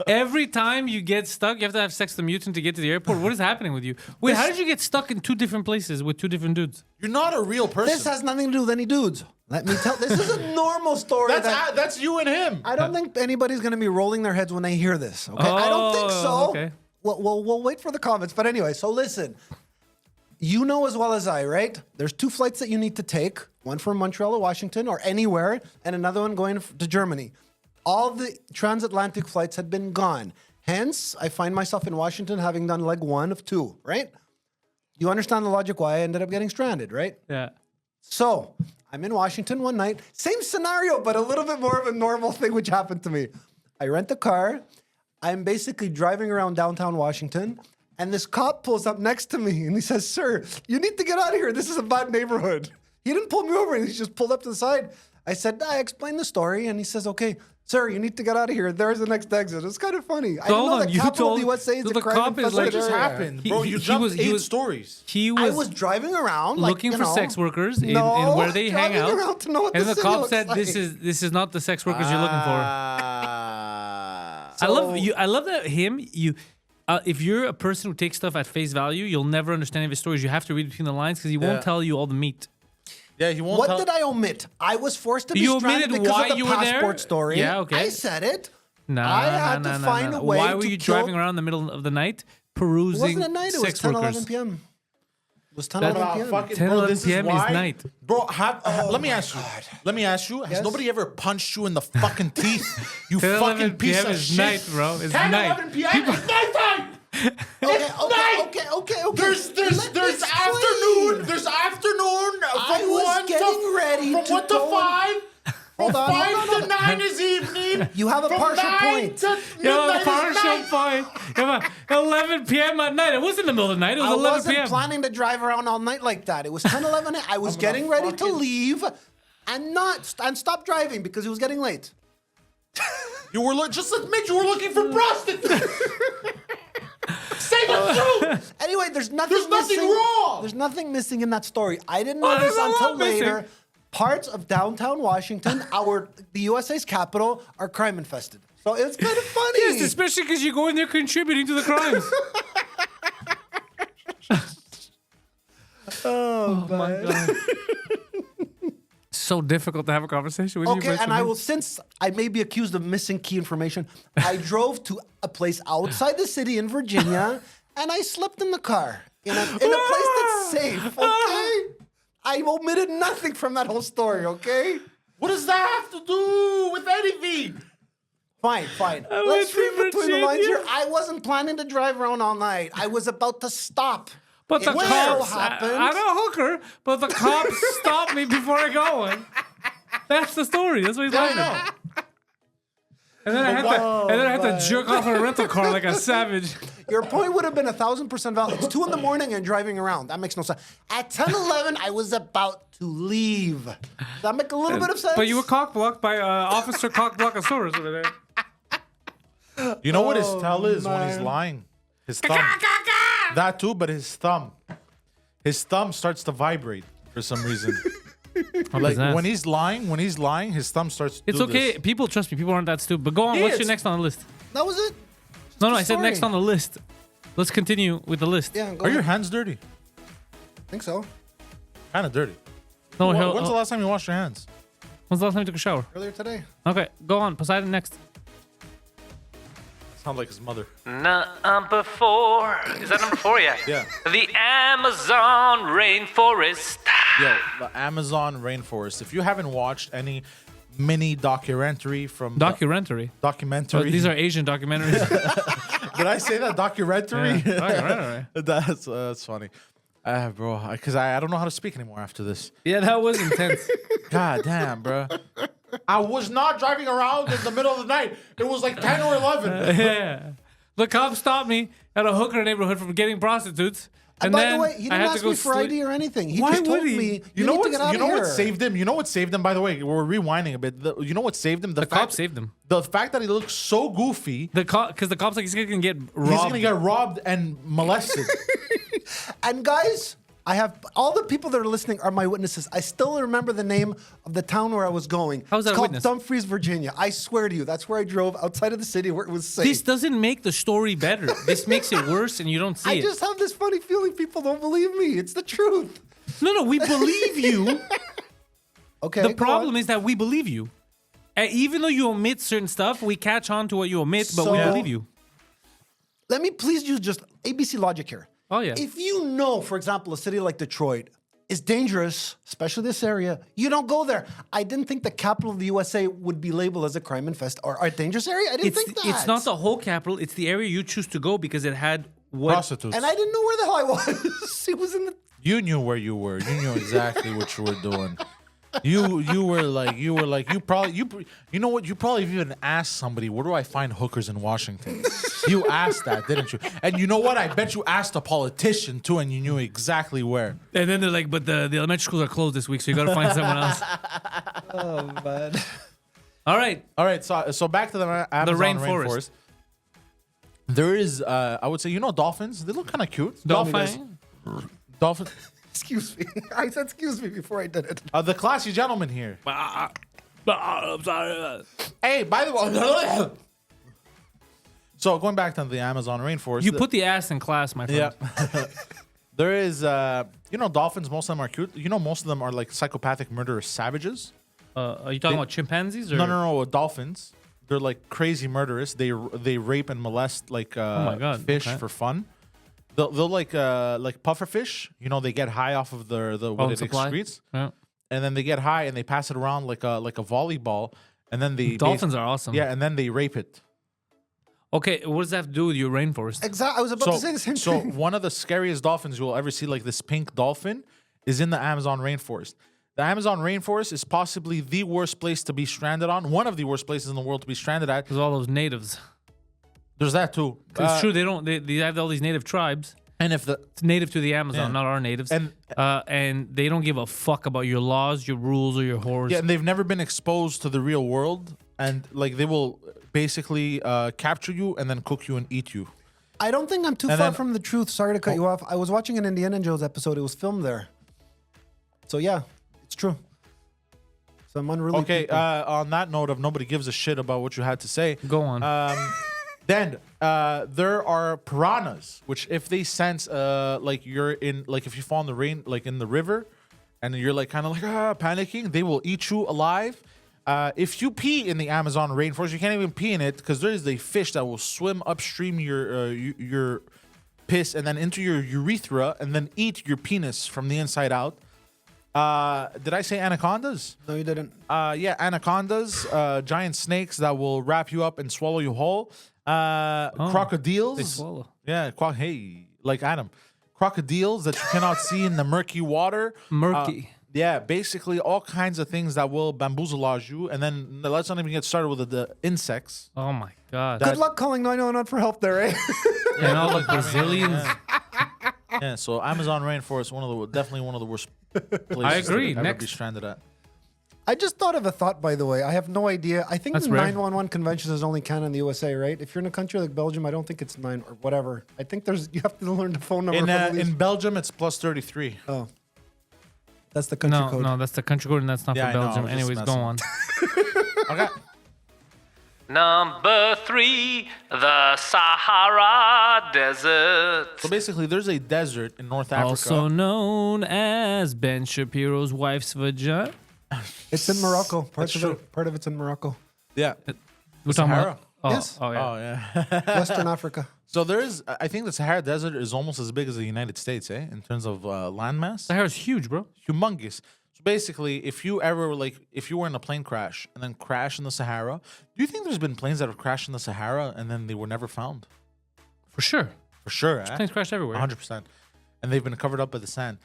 Every time you get stuck, you have to have sex with a mutant to get to the airport. What is happening with you? Wait, how did you get stuck in 2 different places with 2 different dudes? You're not a real person. This has nothing to do with any dudes. Let me tell. This is a normal story. That's you and him. I don't think anybody's going to be rolling their heads when they hear this. Okay, I don't think so. Okay. We'll wait for the comments. But anyway, so listen. You know as well as I, right? There's 2 flights that you need to take. One from Montreal to Washington or anywhere, and another one going to Germany. All the transatlantic flights had been gone. Hence, I find myself in Washington having done leg 1 of 2, right? You understand the logic why I ended up getting stranded, right? Yeah. So, I'm in Washington one night. Same scenario, but a little bit more of a normal thing which happened to me. I rent a car. I'm basically driving around downtown Washington, and this cop pulls up next to me, and he says, sir, you need to get out of here. This is a bad neighborhood. He didn't pull me over. He just pulled up to the side. I said, I explained the story, and he says, okay, sir, you need to get out of here. There's the next exit. It's kind of funny. I didn't know that capital of the USA is so a the crime cop is like, infested Just area. happened, bro. You jumped 8 stories. I was driving around looking for sex workers in where they hang driving out, around to know what and the the city cop looks said, like. "This is not the sex workers you're looking for." I love you. I love that if you're a person who takes stuff at face value, you'll never understand any of his stories. You have to read between the lines because he won't tell you all the meat. Yeah, he won't. What did I omit? I was forced to be You stranded omitted because why of the you were there? passport story. Yeah, okay. I said it. No, I had to find a way Why were to you kill- driving around in the middle of the night It perusing wasn't at night. It was sex 10, workers? 11 p.m. It was 10, That's 11 p.m. fucking 10, bro, 11 this p.m. is why- night. Bro, let me ask you. Let me ask you. Has Yes? nobody ever punched you in the fucking teeth? You 10, 11 fucking piece p.m. of is shit. night, bro. It's 10, night. 11 p.m. It's nighttime. Okay. There's Let me afternoon. explain. There's afternoon I from was 1 getting ready from to 1 to go 5. Hold From on, 5 hold on, to 9 is evening. You have a From partial 9 point. to You have midnight a is partial night. point. You have a 11 p.m. at night. It wasn't in the middle of the night. It was I 11 wasn't p.m. planning to drive around all night like that. It was 10, 11. I was getting ready to leave and stop driving because it was getting late. You were just admit you were looking for prostitutes. Say the truth. Anyway, there's nothing nothing missing. wrong. There's nothing missing in that story. I didn't know there's this a until lot missing. later. Parts of downtown Washington, the USA's capital, are crime infested. So it's kind of funny. Yes, especially because you go in there contributing to the crimes. oh my God. So difficult to have a conversation with you. Okay, and I will, since I may be accused of missing key information, I drove to a place outside the city in Virginia, and I slept in the car in a place that's safe, okay? I omitted nothing from that whole story, okay? What does that have to do with anything? Fine. went Let's to read between the lines Virginia. here. I wasn't planning to drive around all night. I was about to stop. But the It so cops, happened. I'm a hooker, but the cops stopped me before I go. That's the story. That's what he's lying about. And then I had to jerk off in a rental car like a savage. Your point would have been 1,000% valid. It's 2 a.m. and driving around. That makes no sense. At 10:11, I was about to leave. Does that make a little bit of sense? But you were cock-blocked by Officer Cock-Blockosaurus over there. You know what his tell is when he's lying? His thumb. That too, but his thumb. His thumb starts to vibrate for some reason. Like when he's lying, his thumb starts to It's do okay. this. People, trust me, people aren't that stupid. But go on, what's your next on the list? That was it? No, the I said story. next on the list. Let's continue with the list. Yeah, go Are ahead. your hands dirty? I think so. Kind of dirty. No, When's the last time you washed your hands? when's the last time you took a shower? Earlier today. Okay, go on. Poseidon next. Sound like his mother. Number 4. Is that number 4? Yeah. Yeah. The Amazon rainforest. Yo, the Amazon rainforest. If you haven't watched any mini documentary from Documentary. documentary, These are Asian documentaries. did I say that documentary? Yeah, documentary. That's funny, bro. Because I don't know how to speak anymore after this. Yeah, that was intense. God damn, bro. I was not driving around in the middle of the night. It was like 10 or 11. Yeah. The cops stopped me at a hooker neighborhood from getting prostitutes. And by the way, he I didn't had to ask go me for sleep. ID or anything. He Why just told would he? me, You know need to get out what? of You know here. what saved him? You know what saved him? By the way, we're rewinding a bit. You know what saved him? The cops saved him. The fact that he looks so goofy. Because the cops like he's gonna get robbed. He's gonna get robbed and molested. And guys, I have all the people that are listening are my witnesses. I still remember the name of the town where I was going. How's that it's a called witness? Dumfries, Virginia. I swear to you, that's where I drove outside of the city where it was safe. This doesn't make the story better. This makes it worse, and you don't see I it. just have this funny feeling people don't believe me. It's the truth. No, we believe you. Okay. The go problem on. is that we believe you. Even though you omit certain stuff, we catch on to what you omit, but we So- believe you. Let me please use just ABC logic here. Oh, yeah. If you know, for example, a city like Detroit is dangerous, especially this area, you don't go there. I didn't think the capital of the USA would be labeled as a crime infest or a dangerous area. I didn't think that. It's not the whole capital. It's the area you choose to go because it had what. Prostitutes. And I didn't know where the hell I was. It was in the. You knew where you were. You knew exactly what you were doing. You know what? You probably even asked somebody, where do I find hookers in Washington? You asked that, didn't you? And you know what? I bet you asked a politician too, and you knew exactly where. And then they're like, but the elementary schools are closed this week, so you got to find someone else. Oh, man. All right. So back to the Amazon rainforest. There is, I would say, dolphins. They look kind of cute. Dolphin. Dolphin. Excuse me. I said excuse me before I did it. The classy gentleman here. I'm sorry. Hey, by the way. So going back to the Amazon rainforest. You put the ass in class, my friend. Yeah. There is, dolphins, most of them are cute. Most of them are like psychopathic murderous savages. Are you talking about chimpanzees? Or? No, dolphins. They're like crazy murderous. They rape and molest like my God, fish okay. for fun. They'll like puffer fish. They get high off of what it supply. excretes, Yeah. and then they get high and they pass it around like a volleyball, and then they Dolphins are awesome. Yeah, and then they rape it. Okay, what does that have to do with your rainforest? Exactly. I was about to say the same So thing. one of the scariest dolphins you will ever see, like this pink dolphin, is in the Amazon rainforest. The Amazon rainforest is possibly the worst place to be stranded on. One of the worst places in the world to be stranded at. Because all those natives. There's that too. It's true. They have all these native tribes. And if the It's native to the Amazon, Yeah. not our natives. And- they don't give a fuck about your laws, your rules, or your whores. and they've never been exposed to the real world, and like they will basically capture you and then cook you and eat you. I don't think I'm too And far then- from the truth. Sorry to cut you off. I was watching an Indiana Jones episode. It was filmed there. So yeah, it's true. Some unruly Okay. people. On that note of nobody gives a shit about what you had to say. Go on. Then there are piranhas, which if they sense like you're in, like if you fall in the rain, like in the river, and you're like kind of like panicking, they will eat you alive. If you pee in the Amazon rainforest, you can't even pee in it because there is a fish that will swim upstream your piss and then into your urethra and then eat your penis from the inside out. Did I say anacondas? No, you didn't. Yeah, anacondas, giant snakes that will wrap you up and swallow you whole. Crocodiles. They swallow. Yeah, like Adam. Crocodiles that you cannot see in the murky water. Murky. Yeah, basically all kinds of things that will bamboozleage you. And then let's not even get started with the insects. Oh my god. Good luck calling 911 for help there, eh? And all the Brazilians. Yeah, so Amazon rainforest, definitely one of the worst places agree. to ever Next. be stranded at. I just thought of a thought, by the way. I have no idea. I think That's the rare. 911 convention is only canon in the USA, right? If you're in a country like Belgium, I don't think it's 9 or whatever. I think you have to learn the phone number. In Belgium, it's plus 33. Oh, that's the country code. No, that's the country code, and that's not Yeah, for I know, I Belgium. was just Anyways, go messing. on. Okay. Number 3, the Sahara Desert. So basically, there's a desert in North Africa. Also known as Ben Shapiro's wife's vagina. It's in Morocco. That's true. Part of it's in Morocco. Yeah. We're talking Sahara? about. Oh, Yes. Oh, yeah. Oh, yeah. Western Africa. So I think the Sahara Desert is almost as big as the United States, in terms of landmass. Sahara's huge, bro. Humongous. So basically, if you were in a plane crash and then crash in the Sahara, do you think there's been planes that have crashed in the Sahara and then they were never found? For sure. For sure, eh? Planes crash everywhere. 100%. And they've been covered up by the sand.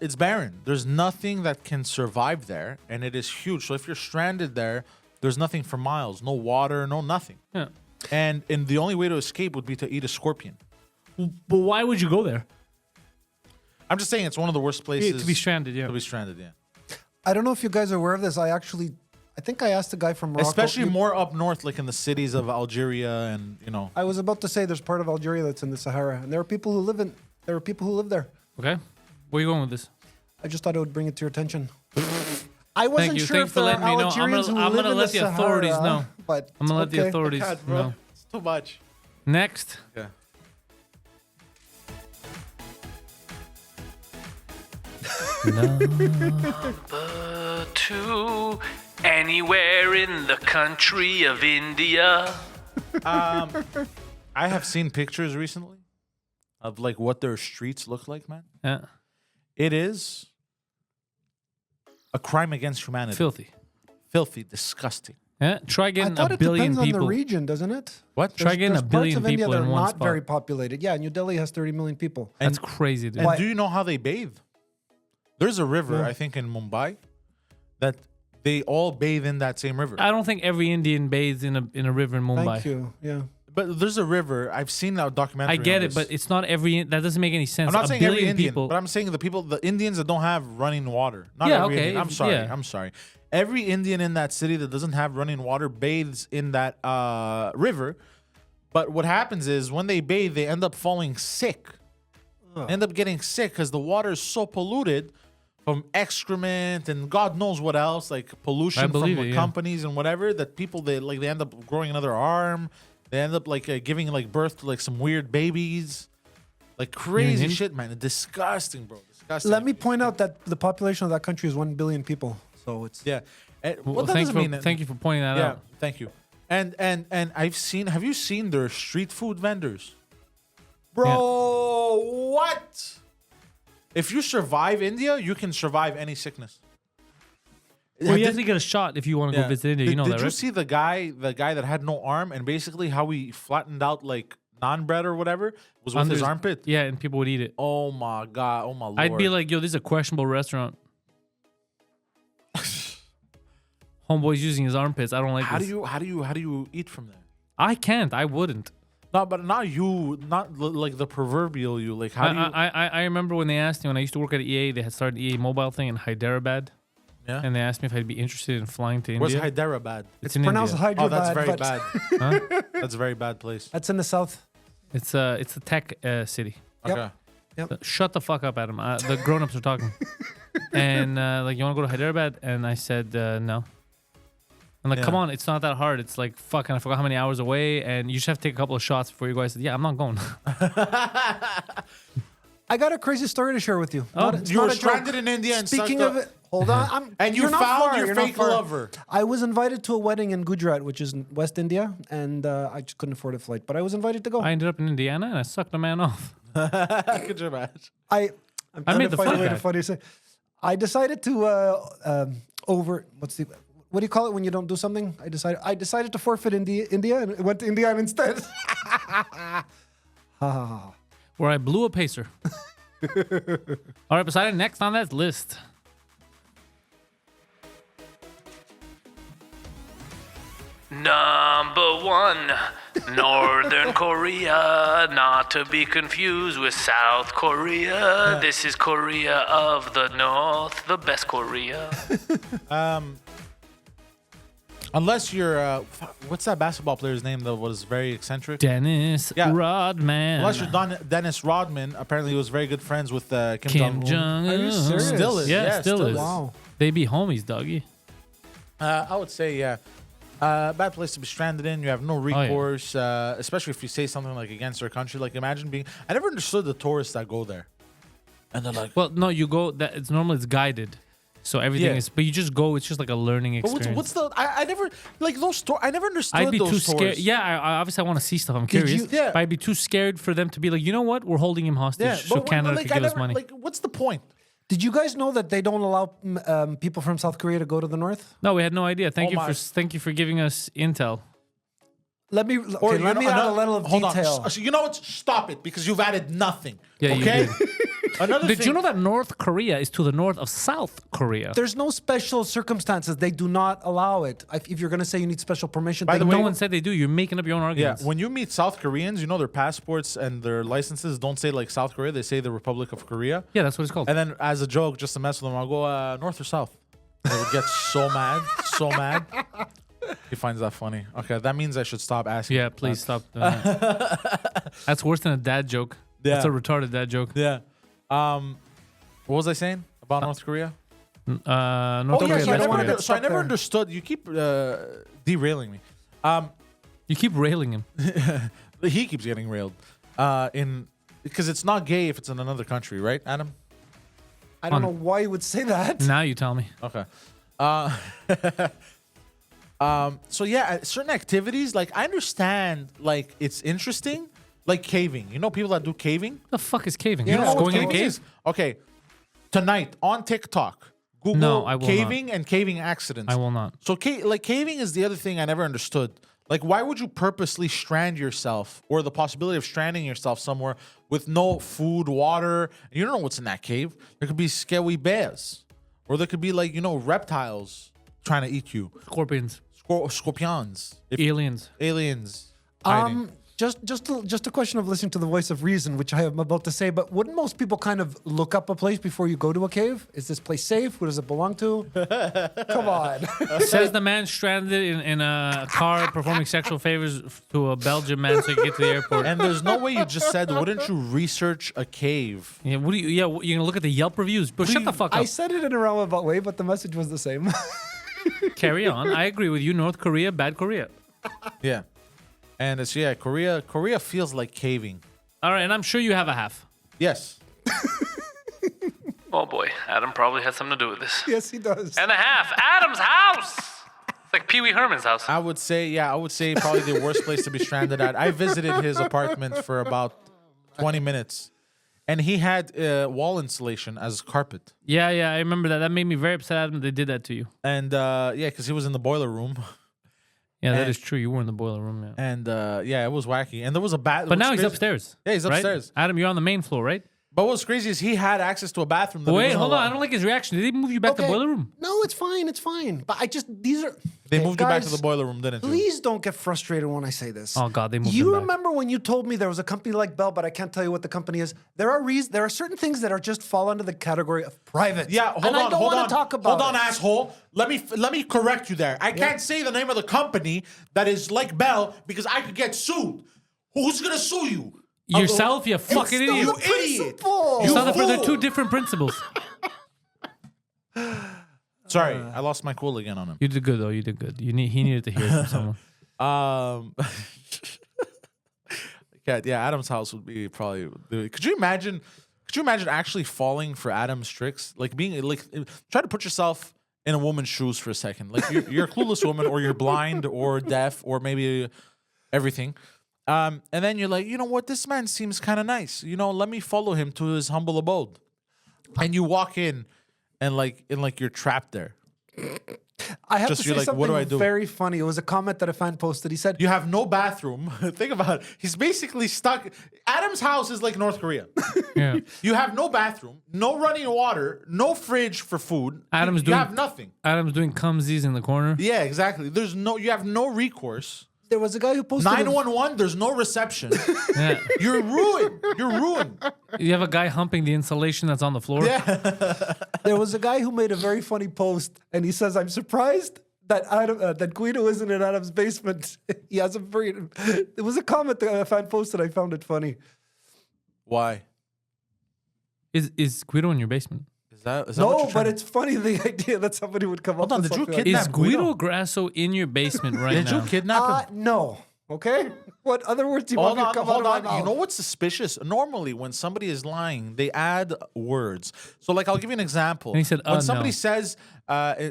It's barren. There's nothing that can survive there, and it is huge. So if you're stranded there, there's nothing for miles. No water, no nothing. Yeah. And the only way to escape would be to eat a scorpion. But why would you go there? I'm just saying it's one of the worst places To be stranded, yeah. To be stranded, yeah. I don't know if you guys are aware of this. I think I asked the guy from Morocco. Especially more up north, like in the cities of Algeria and, I was about to say there's part of Algeria that's in the Sahara, and there are people who live there. Okay. Where are you going with this? I just thought I would bring it to your attention. I wasn't Thank you. sure Thanks if for there are letting me know. Algerians who I'm live gonna in let the authorities Sahara, know. But I'm gonna let the okay. authorities know. It's too much. Next. Yeah. Number 2, anywhere in the country of India. I have seen pictures recently of like what their streets look like, man. Yeah. It is a crime against humanity. Filthy. Filthy, disgusting. Yeah. Try I getting thought a it billion depends people. on the region, doesn't it? What? Try getting There's a billion parts of India people that in are one not spot. very populated. Yeah, New Delhi has 30 million people. That's crazy, dude. And do you know how they bathe? There's a river, Yeah. I think, in Mumbai that they all bathe in that same river. I don't think every Indian bathes in a river in Mumbai. Thank you. Yeah. But there's a river. I've seen that documentary. I get on it, this. but it's not every. That doesn't make any sense. I'm not a saying billion every Indian, people. but I'm saying the Indians that don't have running water. Not Yeah, every okay, Indian. I'm sorry. yeah. I'm sorry. Every Indian in that city that doesn't have running water bathes in that river. But what happens is when they bathe, they end up falling sick. End up getting sick because the water is so polluted from excrement and God knows what else, like pollution from believe it, yeah. companies and whatever. That people they end up growing another arm. They end up giving birth to some weird babies, crazy Mhm. shit, man. Disgusting, bro. Disgusting. Let me point out that the population of that country is 1 billion people. So it's Yeah. Well, What that thank, doesn't you mean. thank you for pointing that Yeah. out. Thank you. And I've seen. Have you seen their street food vendors? Bro, what? If you survive India, you can survive any sickness. Well, you have to get a shot if you want to go visit India. You know did that, you right? see the guy that had no arm and basically how he flattened out naan bread or whatever was with Under his armpit? Yeah, and people would eat it. Oh my god! Oh my lord! I'd be like, yo, this is a questionable restaurant. Homeboy's using his armpits. I don't like how this. do you eat from there? I can't. I wouldn't. No, but not you, not like the proverbial you. Like how do you? I remember when they asked me when I used to work at EA, they had started EA mobile thing in Hyderabad, Yeah. and they asked me if I'd be interested in flying to Where's India. Hyderabad? It's in pronounced India. Hyderabad. Oh, that's very but bad. Huh? That's a very bad place. That's in the south. It's a tech city. Yep. Okay. Shut the fuck up, Adam. The grown-ups are talking. And you want to go to Hyderabad? And I said no. I'm like, Yeah. come on, it's not that hard. It's like, fuck, and I forgot how many hours away, and you just have to take a couple of shots before you go. I said, yeah, I'm not going. I got a crazy story to share with you. Oh, It's You were a joke. stranded in India and Speaking sucked of up- it, hold on. And you you're not found far, your you're not fake far. lover. I was invited to a wedding in Gujarat, which is in West India, and I just couldn't afford a flight. But I was invited to go. I ended up in Indiana, and I sucked a man off. Could you imagine? I'm I trying made to the find a fun way guy. to funny say. I decided to what do you call it when you don't do something? I decided to forfeit India and went to India instead. Where I blew a pacer. All right, Poseidon, next on that list. Number 1, Northern Korea, not to be confused with South Korea. This is Korea of the North, the best Korea. Unless you're, what's that basketball player's name that was very eccentric? Dennis Yeah. Rodman. Unless you're Dennis Rodman, apparently he was very good friends with Kim Kim Jong-un. Jong-un. Are you serious? Still is. Yeah, still is. Wow. They be homies, doggy. I would say, yeah. Bad place to be stranded in. You have no recourse, especially if you say something like against their country. Like imagine being. I never understood the tourists that go there, and they're like, Well, no, you go. That it's normally it's guided, so everything Yeah. is. But you just go. It's just like a learning but experience. what's the? I never like those. I never understood. I'd be those too scared. tourists. Yeah, I obviously I want to see stuff. I'm Did curious. you- Yeah. But I'd be too scared for them to be like, you know what? We're holding him hostage, Yeah, so but Canada like, could I give us never, money. Like, what's the point? Did you guys know that they don't allow people from South Korea to go to the north? No, we had no idea. Thank Oh you my. for giving us intel. Let me you let me know, add a little of hold detail. on. So you know what? Stop it because you've added nothing. Yeah, you okay. did. Another Did thing. you know that North Korea is to the north of South Korea? There's no special circumstances. They do not allow it. If you're going to say you need special permission, By they the No way- one said they do. You're making up your own Yeah, arguments. when you meet South Koreans, you know their passports and their licenses don't say like South Korea; they say the Republic of Korea. Yeah, that's what it's called. And then, as a joke, just to mess with them, I'll go north or south. They would get so mad, so mad. He finds that funny. Okay, that means I should stop asking. Yeah, please stop doing that. That's worse than a dad joke. That's a Yeah. retarded dad joke. Yeah. What was I saying about North Korea? North Oh Korea, yeah, so I best never, Korea. so I Stuck never there. understood. You keep derailing me. You keep railing him. He keeps getting railed. Because it's not gay if it's in another country, right, Adam? I don't know why you would say that. Now you tell me. Okay. So yeah, certain activities, like I understand, like it's interesting, like caving. You know, people that do caving. The fuck is caving? Yeah, You're just what going in a caving cave? is? Okay, tonight on TikTok, Google No, I will caving and caving accidents. I will not. So, like caving is the other thing I never understood. Like, why would you purposely strand yourself, or the possibility of stranding yourself somewhere with no food, water? You don't know what's in that cave. There could be scary bears, or there could be like reptiles trying to eat you, Scorpions, scorpions, aliens. aliens. hiding. Just a question of listening to the voice of reason, which I am about to say. But wouldn't most people kind of look up a place before you go to a cave? Is this place safe? Who does it belong to? Come on. Says the man stranded in a car performing sexual favors to a Belgian man so he can get to the airport. And there's no way you just said, wouldn't you research a cave? Yeah, what do you? Yeah, you're gonna look at the Yelp reviews, but shut the fuck up. I said it in a roundabout way, but the message was the same. Carry on. I agree with you. North Korea, bad Korea. Yeah. And it's, Korea feels like caving. All right, and I'm sure you have a half. Yes. Oh boy, Adam probably had something to do with this. Yes, he does. And a half. Adam's house! It's like Pee Wee Herman's house. I would say probably the worst place to be stranded at. I visited his apartment for about 20 minutes. And he had wall insulation as carpet. Yeah, I remember that. That made me very upset. Adam, they did that to you. And because he was in the boiler room. Yeah, that And- is true. You were in the boiler room. Yeah. And it was wacky. And there was a bat. But now he's upstairs. Yeah, he's right? upstairs. Adam, you're on the main floor, right? But what's crazy is he had access to a bathroom. that he Wait, wasn't hold on. allowed- I don't like his reaction. Did they move you back to the boiler room? No, it's fine. It's fine. But these are. They Okay, moved you back to guys, the boiler room, didn't they? Please don't get frustrated when I say this. Oh, God, they moved You him back. remember when you told me there was a company like Bell, but I can't tell you what the company is. There are certain things that are just fall under the category of private. Yeah, hold and on, I don't hold want on. to talk about Hold on, it. asshole. Let me correct you there. I can't say the name of the company that is like Bell because I could get sued. Who's gonna sue you? Yourself, you fucking It's still idiot. the idiot. principle. You saw that for they're fool. two different principles. Sorry, I lost my cool again on him. You did good, though. You did good. He needed to hear it from someone. Adam's house would be probably. Could you imagine? Could you imagine actually falling for Adam's tricks? Like being like, try to put yourself in a woman's shoes for a second. Like you're a clueless woman, or you're blind, or deaf, or maybe everything. And then you're like, you know what? This man seems kind of nice. You know, let me follow him to his humble abode. And you walk in, and you're trapped there. I have Just to you're say like, something what do I do? very funny. It was a comment that a fan posted. He said, You have no bathroom. Think about it. He's basically stuck. Adam's house is like North Korea. Yeah. You have no bathroom, no running water, no fridge for food. Adam's you doing have nothing. Adam's doing cumsies in the corner. Yeah, exactly. You have no recourse. there was a guy who posted 911, there's no reception. Yeah. You're ruined. You're ruined. You have a guy humping the insulation that's on the floor. Yeah. There was a guy who made a very funny post, and he says, "I'm surprised that that Guido isn't in Adam's basement." He has a very. It was a comment that a fan posted. I found it funny. Why? Is Guido in your basement? Is that what No, you're but trying it's funny the idea that somebody would come Hold up on, with did you something like kidnap Is that. Guido Guido? Grasso in your basement right Did now? you kidnap him? No. Okay. What other words do you want me to come out of my mouth? You know what's suspicious? Normally, when somebody is lying, they add words. So, like, I'll give you an example. And he said, when somebody no. says,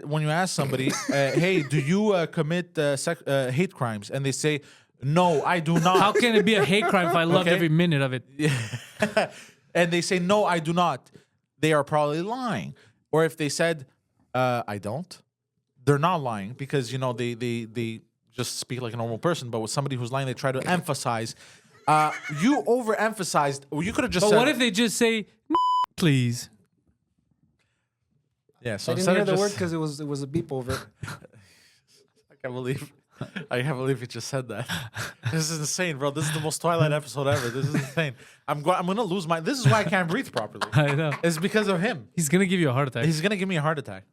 when you ask somebody, "Hey, do you commit hate crimes?" and they say, "No, I do not." How can it be a hate crime if I loved Okay. every minute of it? and they say, "No, I do not," they are probably lying. Or if they said, "I don't," they're not lying because they just speak like a normal person. But with somebody who's lying, they try to emphasize. You overemphasized. Or you could have just But said. what if they just say, please? Yeah. So I didn't instead hear of the just, word because it was a beep over it. I can't believe you just said that. This is insane, bro. This is the most Twilight episode ever. This is insane. I'm gonna lose my. This is why I can't breathe properly. I know. It's because of him. He's going to give you a heart attack. He's gonna give me a heart attack.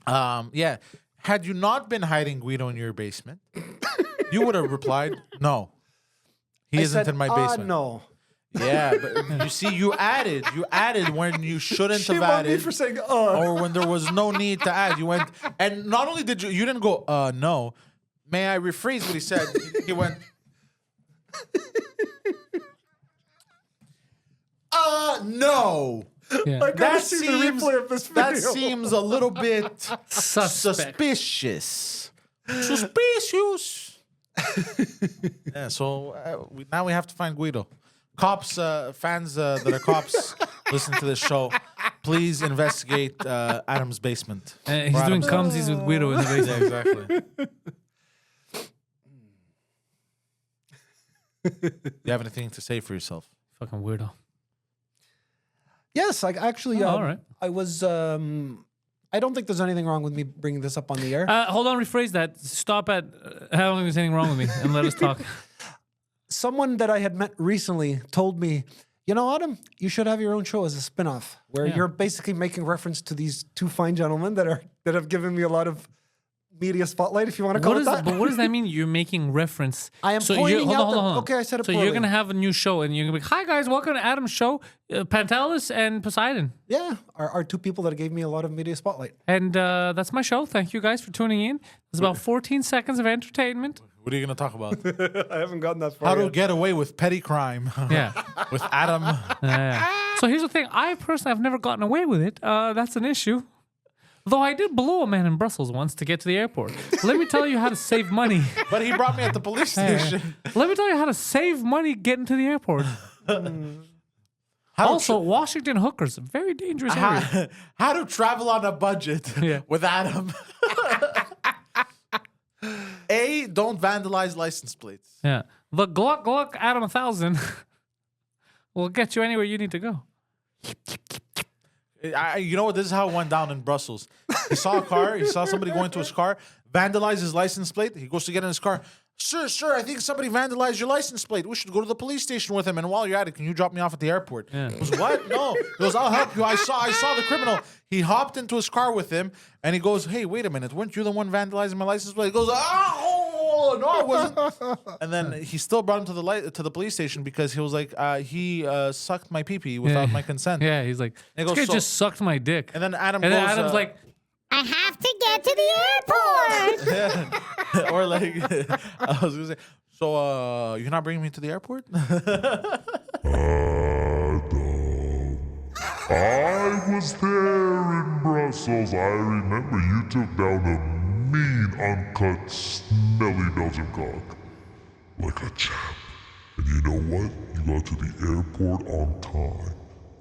Yeah. Had you not been hiding Guido in your basement, you would have replied, "No, he I isn't said, in my basement." No. Yeah, but you see, you added when you shouldn't Shame have on me added, for saying, or when there was no need to add. You went, and not only did you didn't go, no. May I rephrase what he said? He went, no. Yeah. I gotta see the replay of this video. That seems a little bit Suspect. suspicious. Suspicious. Yeah, so now we have to find Guido. Cops, fans that are cops, listen to this show. Please investigate Adam's basement. He's Or doing Adam's- cumsies with Guido in the basement. Yeah, exactly. You have anything to say for yourself? Fucking weirdo. Yes, like actually, Oh, all right. I was. I don't think there's anything wrong with me bringing this up on the air. Hold on, rephrase that. Stop at I don't think there's anything wrong with me and let us talk. Someone that I had met recently told me, "You know, Adam, you should have your own show as a spin-off where Yeah. you're basically making reference to these two fine gentlemen that have given me a lot of media spotlight, if you want to call What it is that." But what does that mean? You're making reference. I am you're- pointing hold out on, hold that- on, hold on. okay, I said it So you're poorly. gonna have a new show, and you're gonna be, "Hi guys, welcome to Adam's show, Pantelis and Poseidon." Yeah, are two people that gave me a lot of media spotlight. And that's my show. Thank you guys for tuning in. It's about 14 seconds of entertainment. What are you going to talk about? I haven't gotten that far How to get away with petty crime Yeah. with Adam. So here's the thing. I personally have never gotten away with it. That's an issue. Though I did blow a man in Brussels once to get to the airport. Let me tell you how to save money. But he brought me at the police station. Let me tell you how to save money getting to the airport. How Also, Washington hookers, a very dangerous area. how to travel on a budget Yeah. with Adam. A, don't vandalize license plates. Yeah. The Gluck Gluck Adam 1000 will get you anywhere you need to go. You know what? This is how it went down in Brussels. He saw a car. He saw somebody going to his car, vandalize his license plate. He goes to get in his car. Sir, I think somebody vandalized your license plate. We should go to the police station with him. And while you're at it, can you drop me off at the airport? Yeah. He goes, what? No. He goes, I'll help you. I saw the criminal. He hopped into his car with him, and he goes, hey, wait a minute. Weren't you the one vandalizing my license plate? He goes, oh, no, I wasn't. And then he still brought him to the police station because he was like, he sucked my pee-pee without my consent. Yeah, he's like, And this he goes, guy just sucked my dick. And then Adam And goes, then Adam's like, I have to get to the airport. or like, I was gonna say, so you're not bringing me to the airport? I was there in Brussels. I remember you took down a mean, uncut, smelly Belgian cock. Like a champ. And you know what? You got to the airport on time.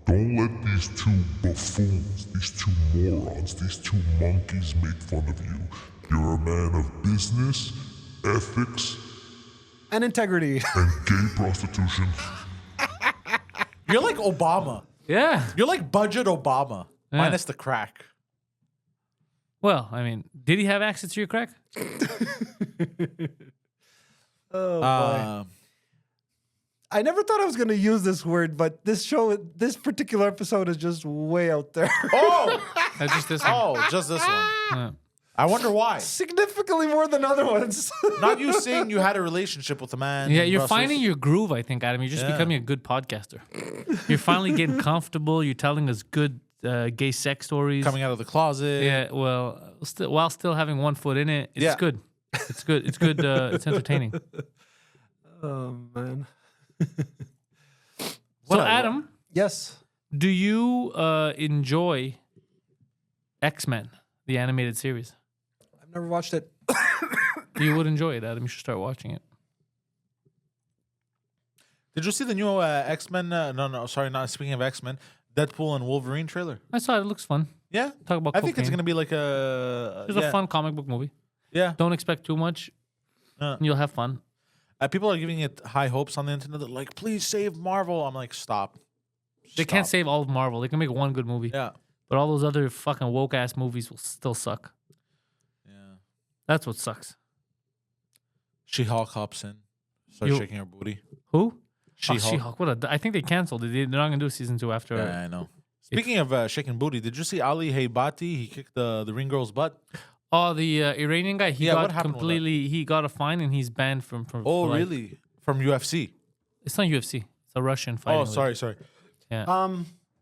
Don't let these two buffoons, these two morons, these two monkeys make fun of you. You're a man of business, ethics, And integrity. and gay prostitution. You're like Obama. Yeah. You're like budget Obama, Yeah. minus the crack. Well, I mean, did he have access to your crack? Oh, boy. Uh, I never thought I was going to use this word, but this particular episode is just way out there. oh, Just this one. oh, just this one. Yeah. I wonder why. Significantly more than other ones. Not you saying you had a relationship with a man. Yeah, in you're Brussels. finding your groove, I think, Adam. You're just Yeah. becoming a good podcaster. You're finally getting comfortable. You're telling us good gay sex stories. coming out of the closet. Yeah, well, while still having one foot in it, it's Yeah. good. It's good. It's good. It's entertaining. Oh, man. So, Adam, Yes. do you enjoy X-Men, the animated series? I've never watched it. You would enjoy it, Adam. You should start watching it. Did you see the new X-Men? No, sorry, not speaking of X-Men. Deadpool and Wolverine trailer. I saw it. It looks fun. Yeah, Talk about I think it's cocaine. gonna be like a. It's a fun comic book movie. Yeah, Don't expect too much. And you'll have fun. people are giving it high hopes on the internet. They're like, please save Marvel. I'm like, stop. They can't Stop. save all of Marvel. They can make one good movie. Yeah, But all those other fucking woke ass movies will still suck. yeah. That's what sucks. She-Hulk hops in, starts You- shaking her booty. Who? She-Hulk. She-Hulk. I think they canceled it. They're not gonna do season 2 after. Yeah, I know. Speaking of shaking booty, did you see Ali Heybati? He kicked the ring girl's butt. Oh, the Iranian guy. He Yeah, what got happened with that? completely. He got a fine and he's banned from. Oh, for life. really? From UFC? It's not UFC. It's a Russian fighting. Oh, league. sorry.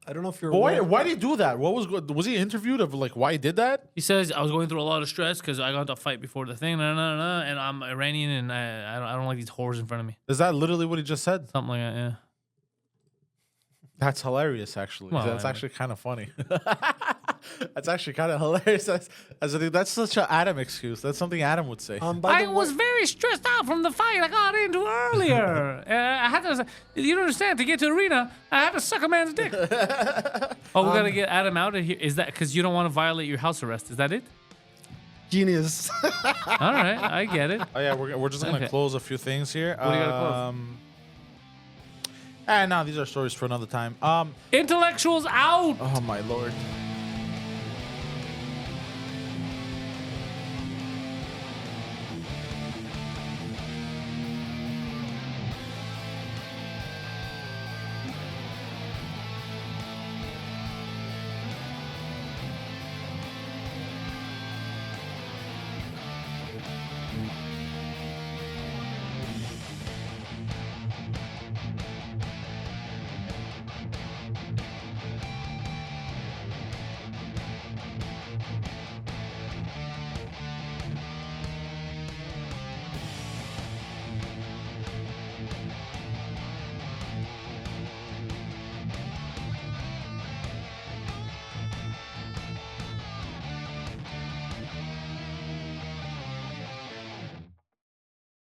I don't know if you're But aware. why did he do that? What was he interviewed of like why he did that? He says I was going through a lot of stress because I got to fight before the thing, and I'm Iranian and I don't like these whores in front of me. Is that literally what he just said? Something like that. Yeah. That's hilarious, actually. Well, That's I- actually kind of funny. That's actually kind of hilarious. That's such an Adam excuse. That's something Adam would say. By the way, very stressed out from the fight I got into earlier. I had to. You don't understand. To get to the arena, I had to suck a man's dick. We gotta get Adam out of here. Is that because you don't want to violate your house arrest? Is that it? genius. All right, I get it. Oh yeah, we're just gonna Okay. close a few things here. What do you gotta close? No, these are stories for another time. Intellectuals out. Oh my lord.